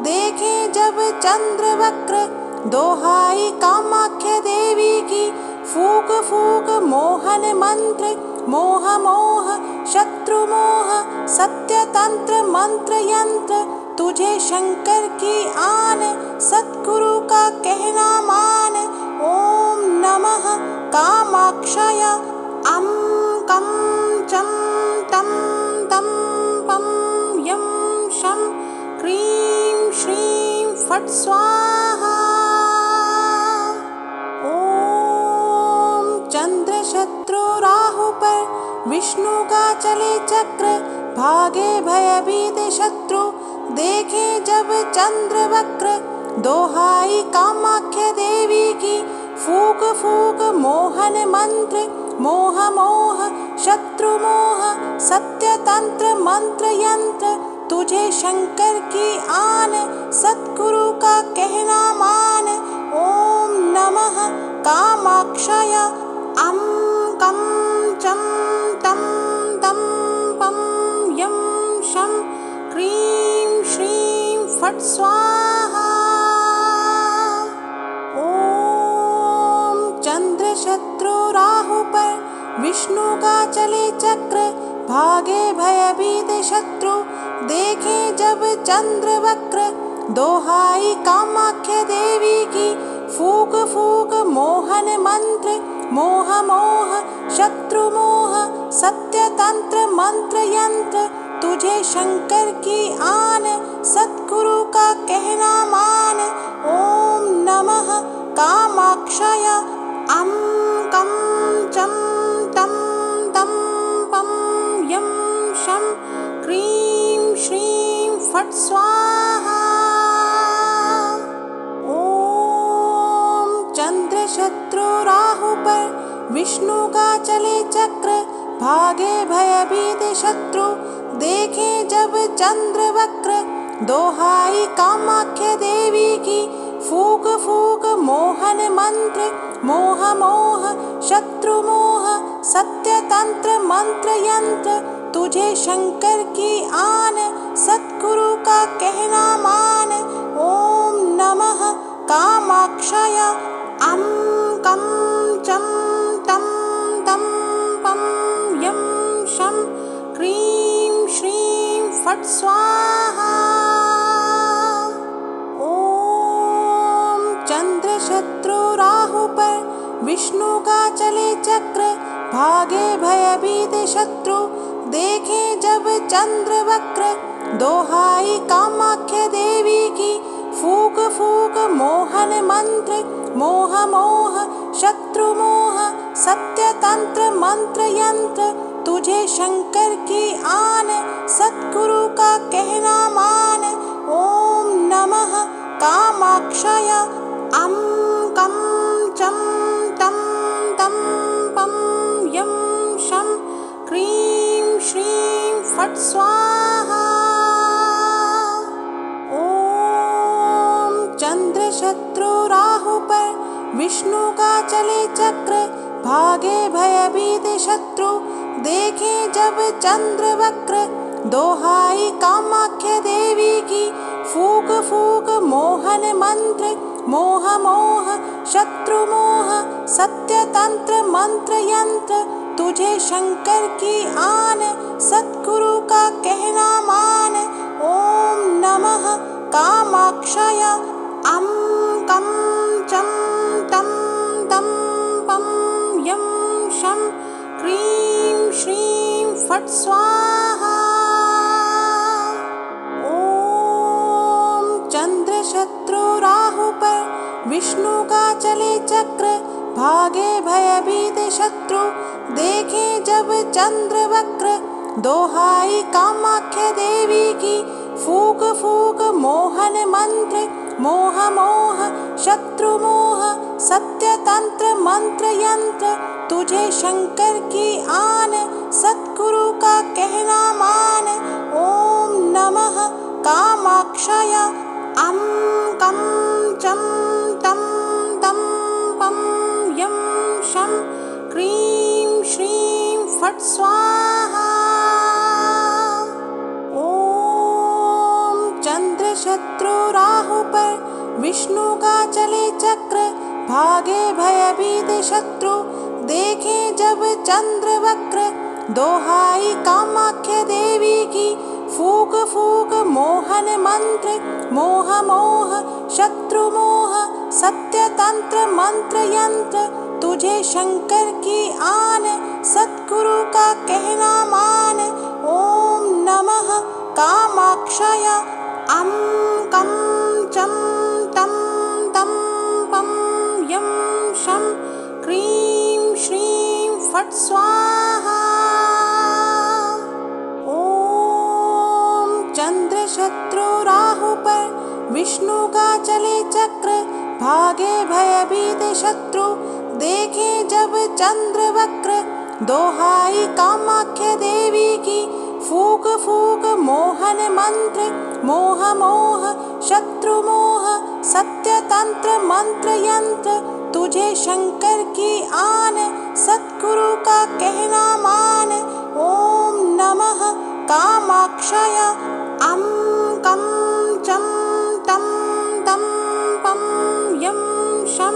देखे जब चंद्र वक्र। दोहाई कामाख्या देवी की, फूक फूक मोहन मंत्र, मोह मोह शत्रु मोह, सत्य तंत्र मंत्र यंत्र, तुझे शंकर की आन, सद्गुरु का कहना मान। ओम नमः कामाक्षय अं कं चं तं तं पं यं शं क्रीं श्रीं फट् स्वाहा। ओम चंद्र शत्रु राहु पर, विष्णु का चले चक्र, भागे भयभीत शत्रु, देखे जब चंद्र वक्र। दोहाई कामाख्या देवी की, फूक फूक मोहन मंत्र, मोह मोह शत्रु मोह, सत्य तंत्र मंत्र यंत्र, तुझे शंकर की आन, सद्गुरु का कहना मान। ओम नमः कामाक्षय अं कं चं तं तं पं यं शं क्रीं श्रीं फट् स्वाहा। ओम चंद्र शत्रु राहु पर, विष्णु का चले चक्र, भागे भयभीत शत्रु, देखे जब चंद्र वक्र। दोहाई कामाख्या देवी की, फूक फूक मोहन मंत्र, मोह मोह शत्रु मोह, सत्य तंत्र मंत्र यंत्र, तुझे शंकर की आन, सद्गुरु का कहना मान। ओम नमः कामाक्षय अं कं चं तं तं पं यं शं क्रीं श्रीं फट् स्वाहा। ओम चंद्र शत्रु राहु पर, विष्णु का चले चक्र, भागे भयभीत शत्रु, देखे जब चंद्र वक्र। दोहाई कामाख्या देवी की, फूक फूक मोहन मंत्र मोह मोह शत्रु मोह सत्य तंत्र मंत्र यंत्र तुझे शंकर की आन सद्गुरु का कहना मान। ओम नमः कामाक्षय अं कं चं तं तं पं यं शं क्रीं श्रीं फट् स्वाहा। ओम चंद्र शत्रु राहु पर विष्णु का चले चक्र भागे भयभीत शत्रु देखे जब चंद्र वक्र। दोहाई कामाख्या देवी की फूक फूक मोहन मंत्र मोह मोह शत्रु मोह सत्य तंत्र मंत्र यंत्र तुझे शंकर की आन सद्गुरु का कहना मान। ओम नमः कामाक्षय अं कं चं तं तं पं यं शं क्रीं श्रीं फट् स्वाहा। ओम चंद्र शत्रु राहु पर विष्णु का चले चक्र भागे भयभीत शत्रु देखे जब चंद्र वक्र। दोहाई कामाख्या देवी की फूक फूक मोहन मंत्र मोह मोह शत्रु मोह सत्य तंत्र मंत्र यंत्र तुझे शंकर की आन सद्गुरु का कहना मान। ओम नमः कामाक्षय अं कं चं तं तं पं यं शं क्रीं श्रीं फट् स्वाहा। ओम चंद्र शत्रु राहु पर विष्णु का चले चक्र भागे भयभीत शत्रु देखे जब चंद्र वक्र। दोहाई कामाख्या देवी की फूक फूक मोहन मंत्र मोह मोह शत्रु मोह सत्य तंत्र मंत्र यंत्र तुझे शंकर की आन सद्गुरु का कहना मान। ओम नमः कामाक्षय अं कं चं तं तं पं यं शं क्रीं श्रीं फट् स्वाहा। ओम चंद्र शत्रु राहु पर विष्णु का चले चक्र भागे भयभीत शत्रु देखे जब चंद्र वक्र। दोहाई कामाख्या देवी की फूक फूक मोहन मंत्र मोह मोह शत्रु मोह सत्य तंत्र मंत्र यंत्र तुझे शंकर की आन सद्गुरु का कहना मान। ओम नमः कामाक्षय अं कं चं तं तं पं यं शं क्रीं श्रीं फट् स्वाहा। ओम चंद्र शत्रु राहु पर विष्णु का चले चक्र भागे भयभीत शत्रु देखे जब चंद्र वक्र। दोहाई कामाख्या देवी की फूक फूक मोहन मंत्र मोह मोह शत्रु मोह सत्य तंत्र मंत्र यंत्र तुझे शंकर की आन सद्गुरु का कहना मान। ओम नमः कामाक्षय अं कं चं तं तं पं यं शं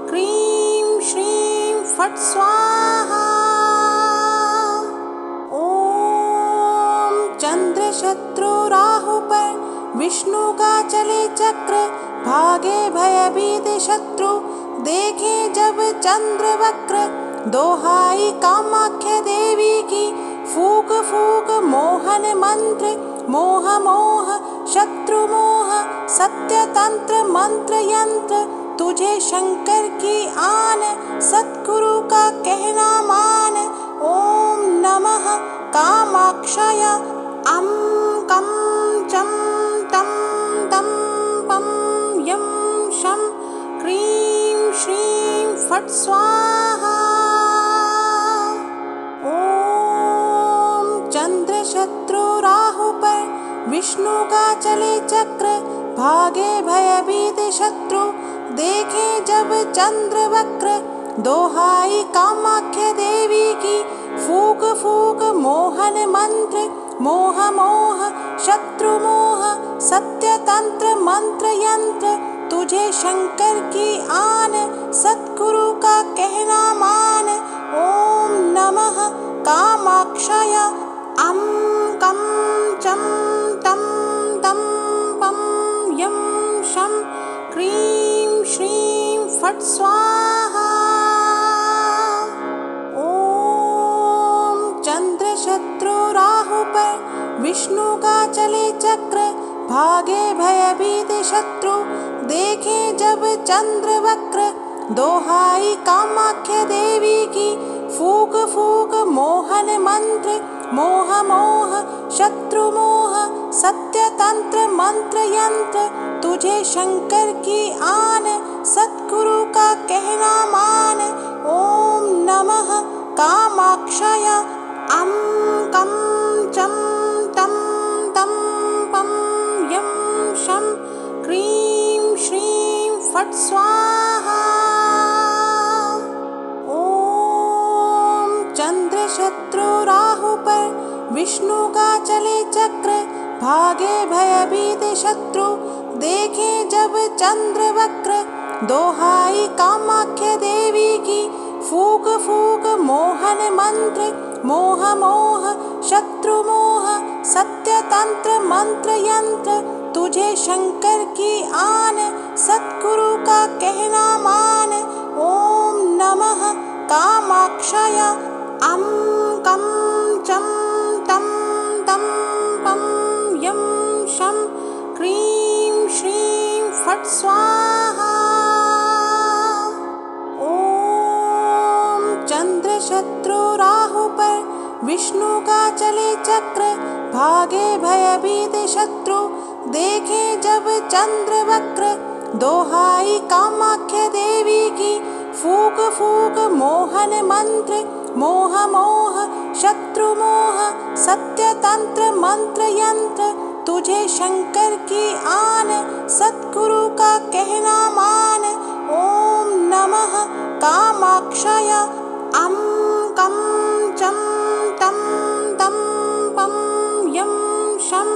क्रीं श्रीं फट् स्वाहा। ओम चंद्र शत्रु राहु पर विष्णु का चले चक्र भागे भयभीत शत्रु देखे जब चंद्र वक्र। दोहाई कामाख्या देवी की फूक फूक मोहन मंत्र मोह मोह शत्रु मोह सत्य तंत्र मंत्र यंत्र तुझे शंकर की आन सद्गुरु का कहना मान। ओम नमः कामाक्षय अं कं चं तं तं पं यं शं क्रीं श्रीं फट् स्वाहा। ओम चंद्र शत्रु राहु पर विष्णु का चले चक्र भागे भयभीत शत्रु देखे जब चंद्र वक्र। दोहाई कामाख्या देवी की फूक फूक मोहन मंत्र। मोह मोह शत्रु मोह सत्य तंत्र मंत्र यंत्र। तुझे शंकर की आन सतगुरु का कहना मान। ओम नमः कामाक्षय अं कं चं तं तं पं यं शं क्रीं श्रीं फट् स्वाहा। ओम चंद्र शत्रु राहु पर विष्णु का चले चक्र। भागे भयभीत शत्रु देखे जब चंद्र वक्र। दोहाई कामाख्या देवी की फूक फूक मोहन मंत्र। मोह मोह शत्रु मोह सत्य तंत्र मंत्र यंत्र। तुझे शंकर की आन सतगुरु का कहना मान। ओम नमः कामाक्षय अं कं चं तं तं पं यं शं क्रीं श्रीं फट् स्वाहा। ओम चंद्र शत्रु राहु पर विष्णु का चले चक्र। भागे भयभीत शत्रु देखे जब चंद्र वक्र। दोहाई कामाख्या देवी की फूक फूक मोहन मंत्र। मोह मोह शत्रु मोह सत्य तंत्र मंत्र यंत्र। तुझे शंकर की आन सतगुरु का कहना मान। ओम नमः कामाक्षय अं कं चं तं तं पं यं शं क्रीं श्रीं फट् स्वाहा। ओम चंद्र शत्रु राहु पर विष्णु का चले चक्र। भागे भयभीत शत्रु देखे जब चंद्र वक्र। दोहाई कामाख्या देवी की फूक फूक मोहन मंत्र। मोह मोह शत्रु मोह सत्य तंत्र मंत्र यंत्र। तुझे शंकर की आन सतगुरु का कहना मान। ओम नमः कामाक्षय अं कं चं तं तं पं यं शं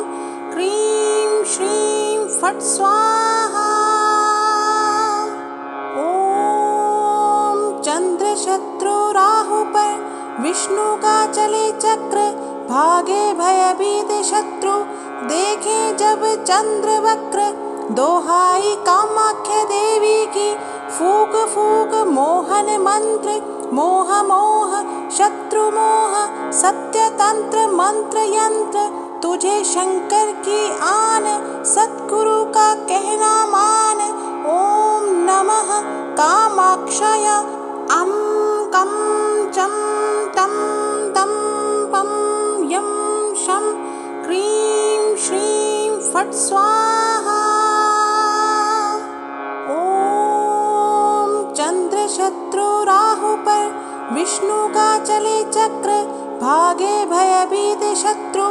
क्रीं श्रीं फट् स्वाहा। ओम चंद्र शत्रु राहु पर विष्णु का चले चक्र। भागे भयभीत शत्रु देखे जब चंद्र वक्र। दोहाई कामाख्या देवी की फूक फूक मोहन मंत्र। मोह मोह शत्रु मोह सत्य तंत्र मंत्र यंत्र। तुझे शंकर की आन सतगुरु का कहना मान। ओम नमः कामाक्षय अं कं चं तं तं पं यं शं क्रीं श्रीं फट् स्वाहा। ओम चंद्र शत्रु राहु पर विष्णु का चले चक्र। भागे भयभीत शत्रु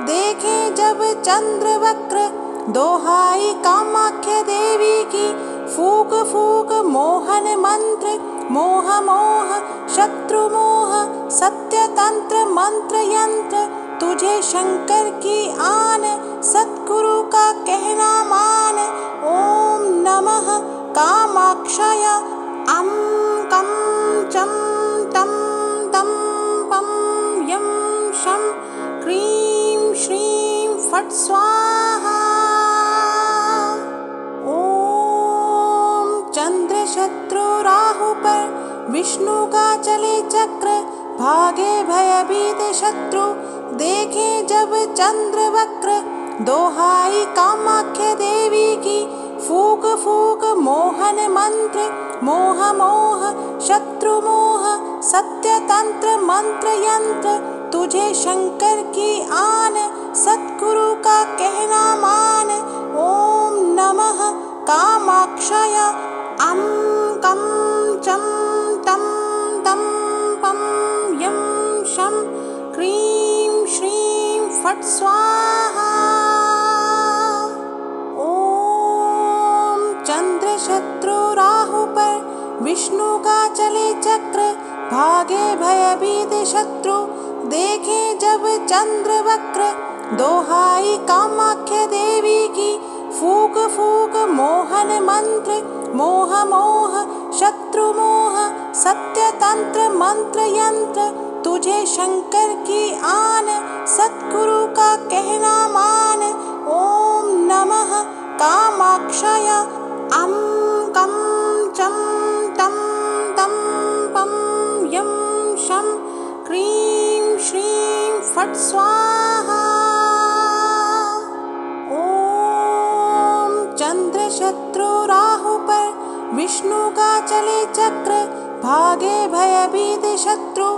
देखे जब चंद्र वक्र। दोहाई कामाख्या देवी की फूक फूक मोहन मंत्र। मोह मोह शत्रु मोह सत्य तंत्र मंत्र यंत्र। तुझे शंकर की आन सतगुरु का कहना मान। ओम नमः कामाक्षय अं कं चं तं तं पं यं शं क्रीं श्रीं फट् स्वाहा। ओम चंद्र शत्रु राहु पर विष्णु का चले चक्र। भागे भयभीत शत्रु देखे जब चंद्र वक्र। दोहाई कामाख्या देवी की फूक फूक मोहन मंत्र। मोह मोह शत्रु मोह सत्य तंत्र मंत्र यंत्र। तुझे शंकर की आन सतगुरु का कहना मान। ओम नमः कामाक्षय अं कं चं तं तं पं यं शं क्रीं श्रीं फट् स्वाहा। ओम विष्णु का चले चक्र भागे भयभीत शत्रु देखे जब चंद्र वक्र दोहाई कामाख्य देवी की फूक फूक मोहन मंत्र मोह मोह शत्रु मोह सत्य तंत्र मंत्र यंत्र तुझे शंकर की आन सतगुरु का कहना मान। ओम नमः कामाक्षय अं कं चं तं तं पं यं शं क्रीं श्रीं फट् स्वाहा। ओम चंद्र शत्रु राहु पर विष्णु का चले चक्र भागे भयभीत शत्रु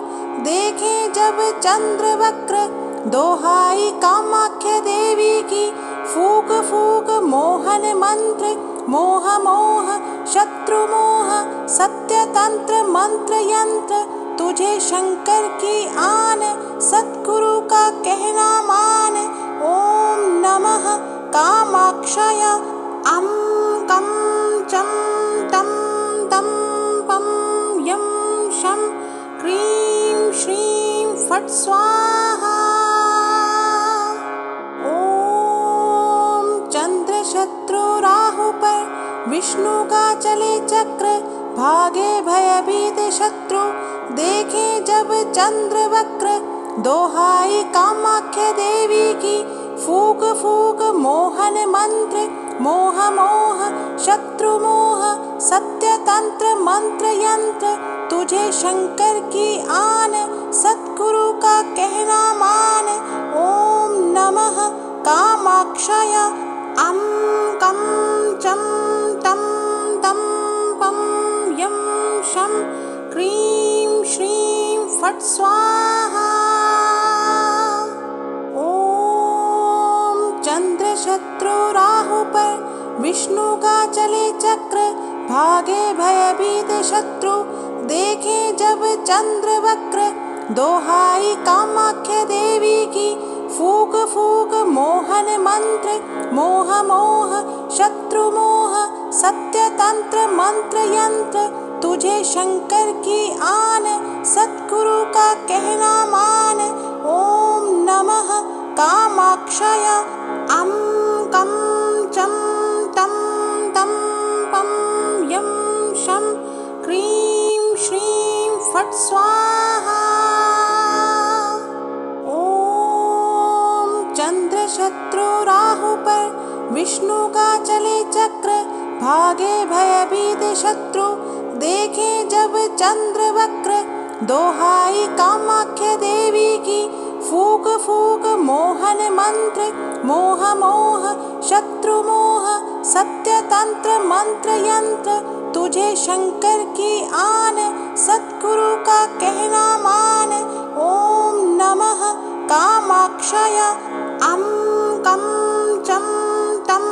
देखे जब चंद्र वक्र दोहाई कामाख्य देवी की फूक फूक मोहन मंत्र मोह मोह शत्रु मोह सत्य तंत्र मंत्र यंत्र तुझे शंकर की आन सतगुरु का कहना मान। ओम नमः कामाक्षय अं कं चं तं तं पं यं शं क्रीं श्रीं फट् स्वाहा। ओम चंद्र शत्रु राहु पर विष्णु का चले चक्र भागे भयभीत शत्रु देखे जब चंद्र वक्र दोहाई कामाख्य देवी की फूक फूक मोहन मंत्र मोह मोह शत्रु मोह सत्य तंत्र मंत्र यंत्र तुझे शंकर की आन सतगुरु का कहना मान। ओम नमः कामाक्षय अं कं चं तं तं पं यं शं क्रीं श्रीं फट् स्वाहा। ओम चंद्र शत्रु राहु पर विष्णु का चले चक्र भागे भयभीत शत्रु देखे जब चंद्र वक्र दोहाई कामाख्य देवी की फूक फूक मोहन मंत्र मोह मोह शत्रु मोह सत्य तंत्र मंत्र यंत्र तुझे शंकर की आन सतगुरु का कहना मान। ओम नमः कामाक्षय अं कं चं तं तं पं यं शं क्रीं श्रीं फट् स्वाहा। ओम चंद्र शत्रु राहु पर विष्णु का चले चक्र भागे भयभीत शत्रु देखे जब चंद्र वक्र दोहाई कामाख्य देवी की फूक फूक मोहन मंत्र मोह मोह शत्रु मोह सत्य तंत्र मंत्र यंत्र तुझे शंकर की आन सतगुरु का कहना मान। ओम नमः कामाक्षय अं कं चं तं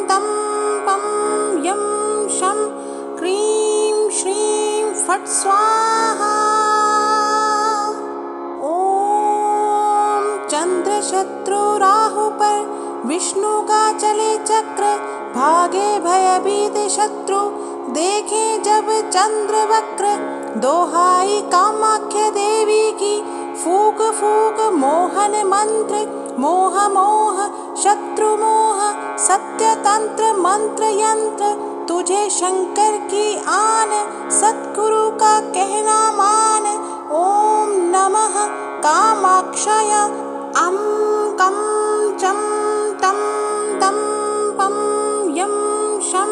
तं पं यं शं क्रीं श्रीं फट् स्वाहा। ओम चंद्र शत्रु राहु पर विष्णु का चले चक्र भागे भयभीत शत्रु देखे जब चंद्र वक्र दोहाई कामाख्य देवी की फूक फूक मोहन मंत्र मोह मोह शत्रु मोह सत्य तंत्र मंत्र यंत्र तुझे शंकर की आन सतगुरु का कहना मान। ओम नमः कामाक्षय अं कं चं तं तं पं यं शं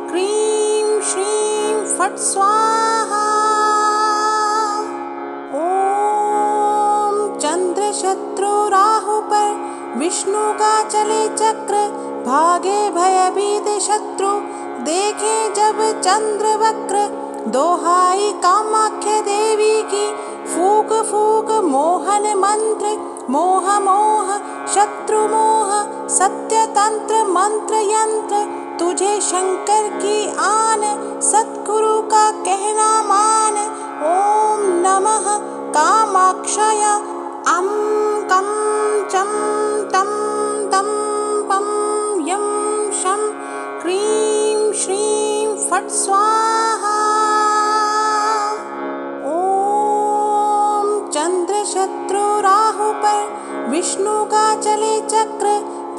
क्रीं श्रीं फट् स्वाहा। ओम चंद्र शत्रु राहु पर विष्णु का चले चक्र भागे भयभीत शत्रु देखे जब चंद्र वक्र दोहाई कामाख्य देवी की फूक फूक मोहन मंत्र मोह मोह शत्रु मोह सत्य तंत्र मंत्र यंत्र तुझे शंकर की आन सतगुरु का कहना मान। ओम नमः कामाक्षय अं कं चं तं तं पं यं शं क्रीं श्रीं फट् स्वाहा।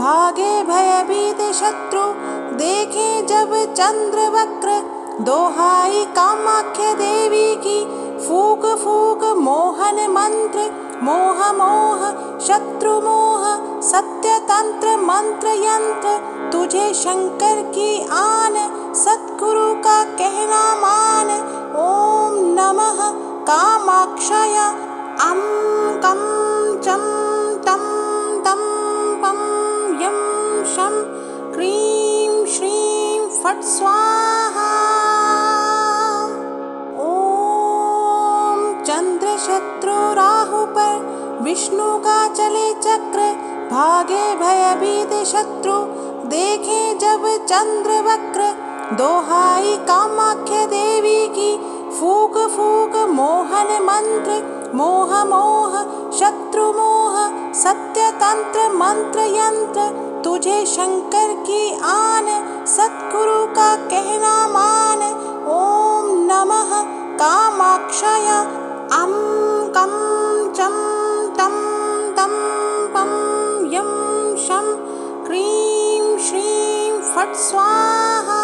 भागे भयभीत शत्रु देखे जब चंद्र वक्र दोहाई कामाख्य देवी की फूक फूक मोहन मंत्र मोह मोह शत्रु मोह सत्य तंत्र मंत्र यंत्र तुझे शंकर की आन सद्गुरु का कहना मान। ओम नमः कामाक्षय अं कं चं तं तं पं यं शं क्रीं श्रीं फट् स्वाहा। ओम चंद्र शत्रु राहु पर विष्णु का चले चक्र भागे भयभीत शत्रु देखे जब चंद्र वक्र दोहाई कामाख्य देवी की फूक फूक मोहन मंत्र मोह मोह शत्रु मोह सत्य तंत्र मंत्र यंत्र तुझे शंकर की आन सद्गुरु का कहना मान। ओम नमः कामाक्षय अं कं चं तं तं पं यं शं क्रीं श्रीं फट् स्वाहा।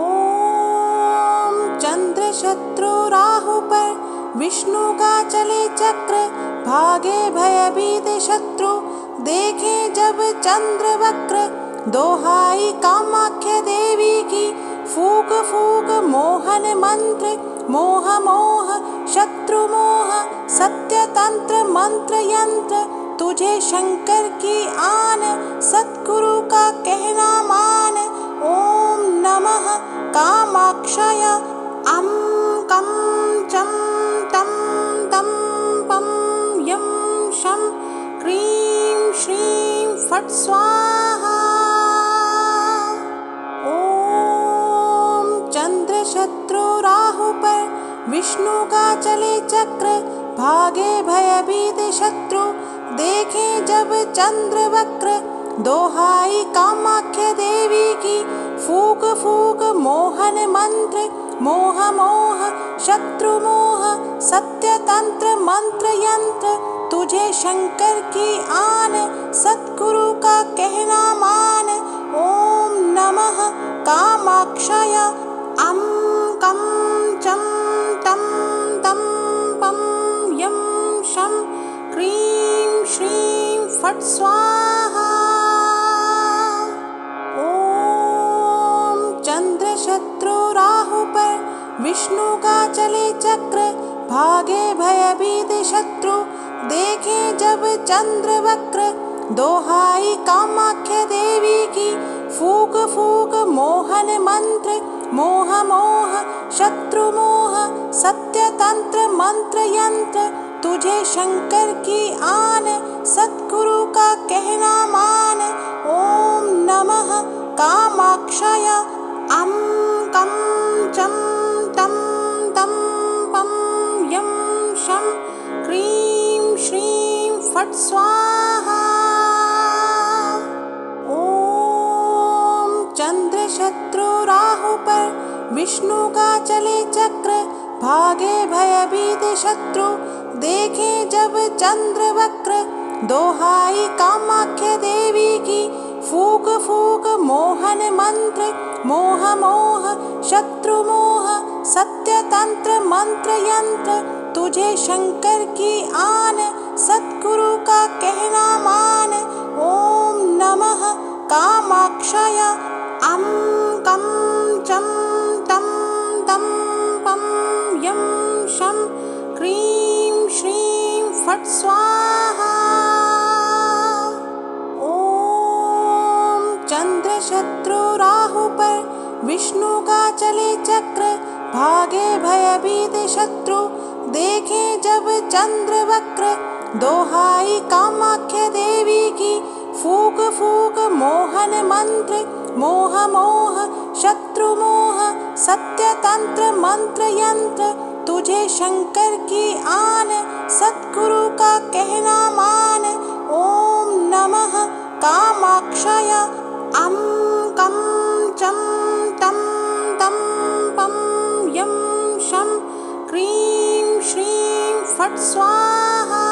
ओम चंद्र शत्रु राहु पर विष्णु का चले चक्र भागे भयभीत शत्रु देखे जब चंद्र वक्र दोहाई कामाख्य देवी की फूक फूक मोहन मंत्र मोह मोह शत्रु मोह सत्य तंत्र मंत्र यंत्र तुझे शंकर की आन सद्गुरु का कहना मान। ओम नमः कामाक्षय अं कं चं तं तं पं यं शं क्रीं श्रीं फट् स्वाहा। ओम चंद्र शत्रु राहु पर विष्णु का चले चक्र भागे भयभीत शत्रु देखे जब चंद्र वक्र दोहाई कामाख्य देवी की फूक फूक मोहन मंत्र मोह मोह शत्रु मोह सत्य तंत्र मंत्र यंत्र तुझे शंकर की आन सद्गुरु का कहना मान। ओम नमः कामाक्षय अं कं चं तं तं पं यं शं क्रीं श्रीं फट् स्वाहा। ओम चंद्र शत्रु राहु पर विष्णु का चले चक्र भागे भयभीत शत्रु देखे जब चंद्र वक्र दोहाई कामाख्य देवी की फूक फूक मोहन मंत्र मोह मोह शत्रु मोह सत्य तंत्र मंत्र यंत्र तुझे शंकर की आन सद्गुरु का कहना मान। ओम नमः कामाक्षय अं कं चं तं तं पं यं शं क्रीं श्रीं फट् स्वाहा। ओम चंद्र शत्रु राहु पर विष्णु का चले चक्र भागे भयभीत शत्रु देखे जब चंद्र वक्र दोहाई कामाख्य देवी की फूक फूक मोहन मंत्र मोह मोह शत्रु मोह सत्य तंत्र मंत्र यंत्र तुझे शंकर की आन सद्गुरु का कहना मान। ओम नमः कामाक्षय अं कं चं तं तं पं यं शं क्रीं श्रीं फट् स्वाहा। ओम चंद्र शत्रु राहु पर विष्णु का चले चक्र भागे भयभीत शत्रु देखे जब चंद्र वक्र दोहाई कामाख्य देवी की फूक फूक मोहन मंत्र मोह मोह शत्रु मोह सत्य तंत्र मंत्र यंत्र तुझे शंकर की आन सद्गुरु का कहना मान। ओम नमः कामाक्षय अं कं चं तं तं पं यं शं क्रीं श्रीं फट् स्वाहा।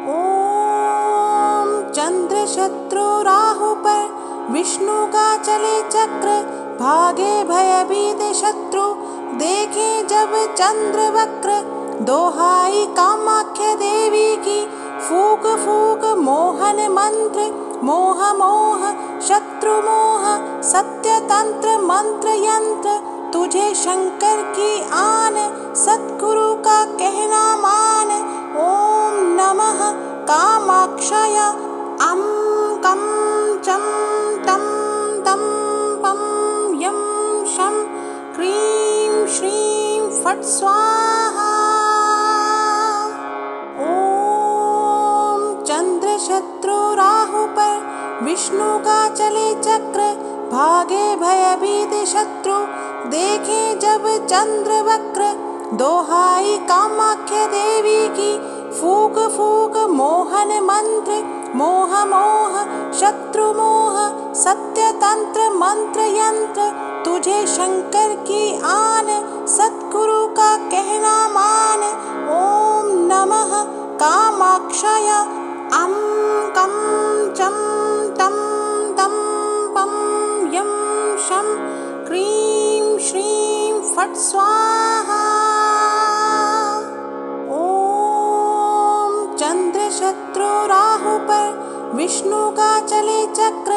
ओम चंद्र शत्रु राहु पर विष्णु का चले चक्र भागे भयभीत शत्रु देखे जब चंद्र वक्र दोहाई कामाख्या देवी की फूक फूक मोहन मंत्र मोह मोह शत्रु मोह सत्य तंत्र मंत्र यंत्र तुझे शंकर की आन सतगुरु का कहना मान। ओम नमः कामाक्षय अं कं चं तं तं पं यं शं क्रीं श्रीं फट् स्वाहा। ओम चंद्र शत्रु राहु पर विष्णु का चले चक्र भागे भयभीत शत्रु देखे जब चंद्र वक्र दोहाई कामाख्या देवी की फूक फूक मोहन मंत्र मोह मोह शत्रु मोह सत्य तंत्र मंत्र यंत्र तुझे शंकर की आन सतगुरु का कहना मान। ओम नमः कामाक्षय अं कं चं तं तं पं यं शं क्रीं श्रीं फट् स्वाहा। ओम चंद्र शत्रु राहु पर विष्णु का चले चक्र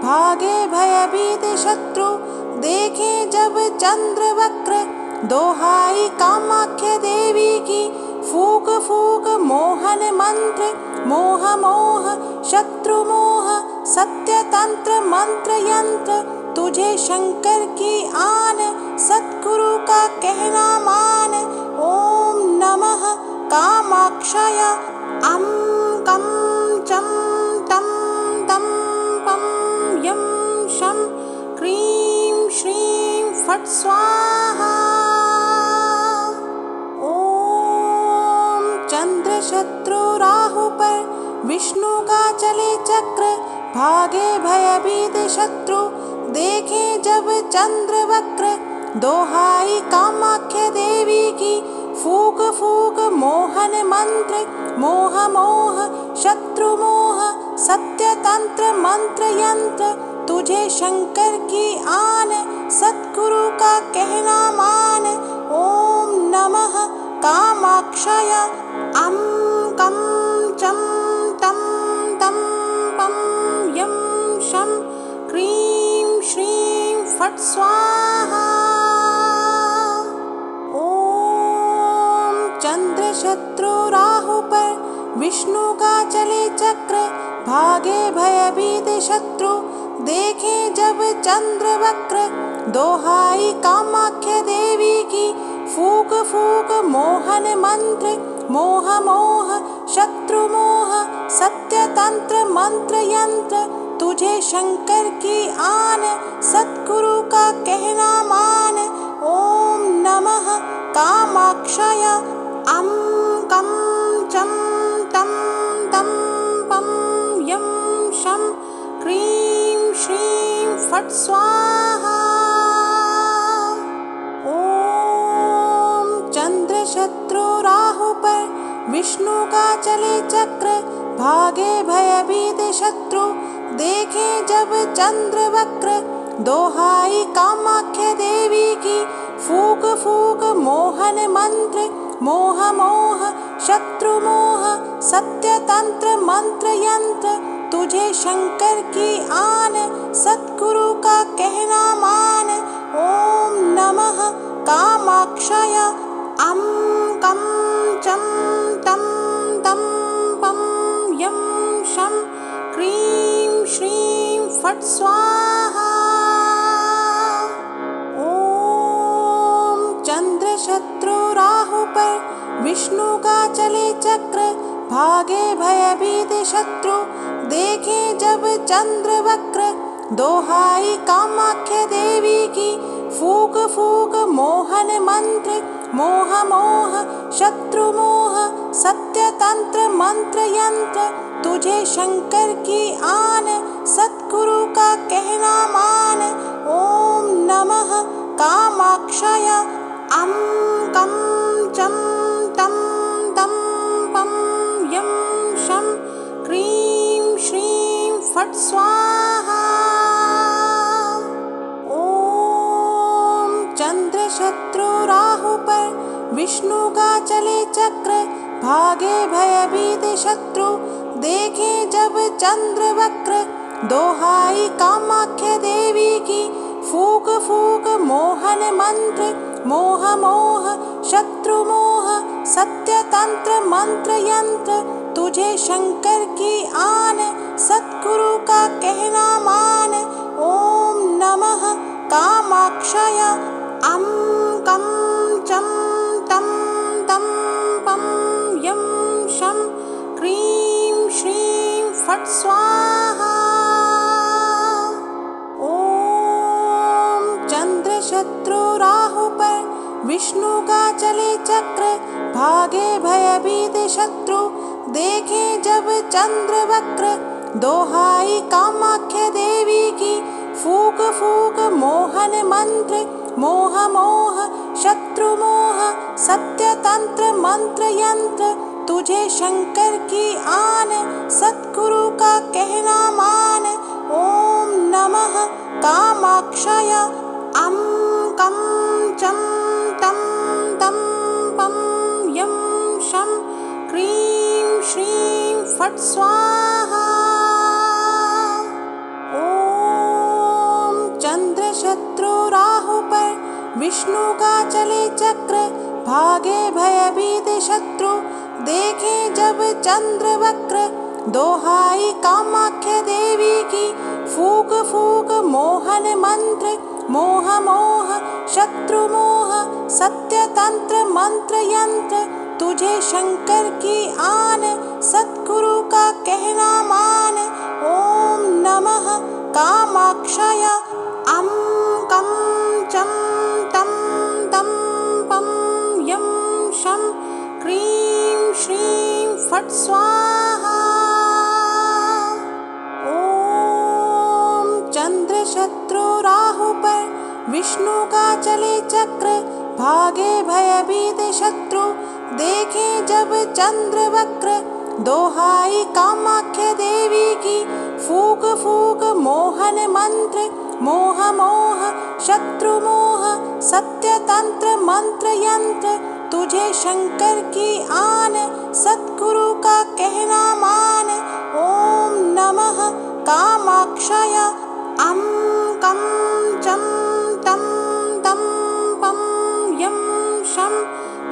भागे भयभीत शत्रु देखे जब चंद्र वक्र दोहाई कामाख्या देवी की फूक फूक मोहन मंत्र मोह मोह शत्रु मोह सत्य तंत्र मंत्र यंत्र तुझे शंकर की आन सतगुरु का कहना मान। ओम नमः कामाक्षय अं कं चं तं तं पं यं शं क्रीं श्रीं फट् स्वाहा। ओम चंद्र शत्रु राहु पर विष्णु का चले चक्र भागे भयभीत शत्रु देखे जब चंद्र वक्र दोहाई कामाख्या देवी की फूक फूक मोहन मंत्र मोह मोह शत्रु मोह सत्य तंत्र मंत्र यंत्र तुझे शंकर की आन सतगुरु का कहना मान। ओम नमः कामाक्षय अं कं चं तं तं पं यं शं क्रीं श्रीं फट् स्वाहा। ओम चंद्र शत्रु राहु पर विष्णु का चले चक्र भागे भयभीत शत्रु देखे जब चंद्र वक्र दोहाई कामाख्या देवी की फूक फूक मोहन मंत्र मोह मोह शत्रु मोह सत्य तंत्र मंत्र यंत्र तुझे शंकर की आन सतगुरु का कहना मान। ओम नमः कामाक्षय अं कं चं तं तं पं यं शं क्रीं श्रीं फट् स्वाहा। ओम चंद्र शत्रु राहु पर विष्णु का चले चक्र भागे भयभीत शत्रु देखे जब चंद्र वक्र दोहाई कामाख्या देवी की फूक फूक मोहन मंत्र मोह मोह शत्रु मोह सत्य तंत्र मंत्र यंत्र तुझे शंकर की आन सतगुरु का कहना मान। ओम नमः कामाक्षय अं कं चं तं तं पं यं शं क्रीं श्रीं फट् स्वाहा। ओम चंद्र शत्रु राहु पर विष्णु का चले चक्र भागे भयभीत शत्रु देखे जब चंद्र वक्र दोहाई कामाख्या देवी की फूक फूक मोहन मंत्र मोह मोह शत्रु मोह सत्य तंत्र मंत्र यंत्र तुझे शंकर की आन सतगुरु का कहना मान। ओम नमः कामाक्षय अं कं चं तं तं पं यं शं क्रीं श्रीं फट् स्वाहा। ओम चंद्र शत्रु राहु पर विष्णु का चले चक्र, भागे भयभीत शत्रु देखे जब चंद्र वक्र। दोहाई कामाख्य देवी की फूक फूक मोहन मंत्र, मोह मोह शत्रु मोह सत्य तंत्र मंत्र यंत्र। तुझे शंकर की आन, सतगुरु का कहना मान। ओम नमः कामाक्षय अं कं चं तं तं पं यं शं क्रीं श्रीं फट् स्वाहा। ओम चंद्र शत्रु राहु पर विष्णु का चले चक्र, भागे भयभीत शत्रु देखे जब चंद्र वक्र। दोहाई कामाख्य देवी की फूक फूक मोहन मंत्र, मोह मोह शत्रु मोह सत्य तंत्र मंत्र यंत्र। तुझे शंकर की आन, सतगुरु का कहना मान। ओम नमः कामाक्षय अं कं चं तं तं पं यं शं क्रीं श्रीं फट् स्वाहा। ओम चंद्र शत्रु राहु पर विष्णु का चले चक्र, भागे भयभीत शत्रु देखे जब चंद्र वक्र। दोहाई कामाख्य देवी की फूक फूक मोहन मंत्र, मोह मोह शत्रु मोह सत्य तंत्र मंत्र यंत्र। तुझे शंकर की आन, सतगुरु का कहना मान। ओम नमः कामाक्षय अं कं चं तं तं पं यं शं क्रीं श्रीं फट् स्वाहा। ओम चंद्र शत्रु राहु पर विष्णु का चले चक्र, भागे भयभीत शत्रु देखे जब चंद्र वक्र। दोहाई कामाख्य देवी की फूक फूक मोहन मंत्र, मोह मोह शत्रु मोह सत्य तंत्र मंत्र यंत्र। तुझे शंकर की आन, सतगुरु का कहना मान। ओम नमः कामाक्षय अं कं चं तं तं पं यं शं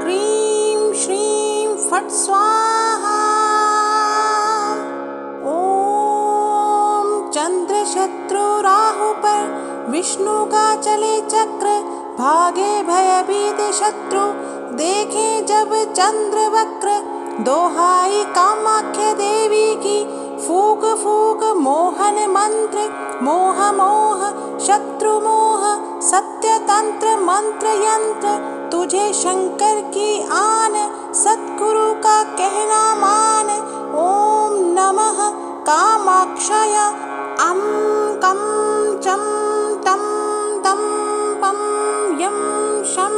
क्रीं श्रीं फट् स्वाहा। ओम चंद्र शत्रु राहु पर विष्णु का चले चक्र, भागे भयभीत शत्रु देखे जब चंद्र वक्र। दोहाई कामाख्य देवी की फूक फूक मोहन मंत्र, मोह मोह शत्रु मोह सत्य तंत्र मंत्र यंत्र। तुझे शंकर की आन, सतगुरु का कहना मान। ओम नमः कामाक्षय अं कं चं तं तं पं यं शं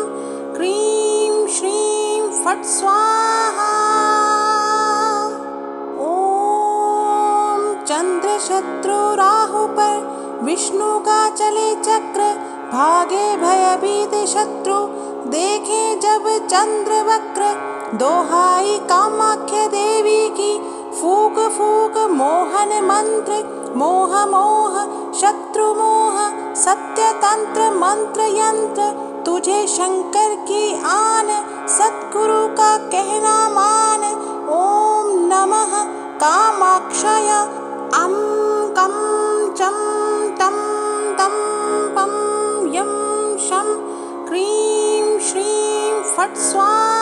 क्रीं श्रीं फट् स्वाहा। ओम चंद्र शत्रु राहु पर विष्णु का चले चक्र, भागे भयभीत शत्रु देखे जब चंद्र वक्र। दोहाई कामाख्य देवी की फूक फूक मोहन मंत्र, मोह मोह शत्रु मोह सत्य तंत्र मंत्र यंत्र। तुझे शंकर की आन, सतगुरु का कहना मान। ओम नमः कामाक्षय अं कं चं तं तं पं यं शं क्रीं श्रीं फट् स्वाहा।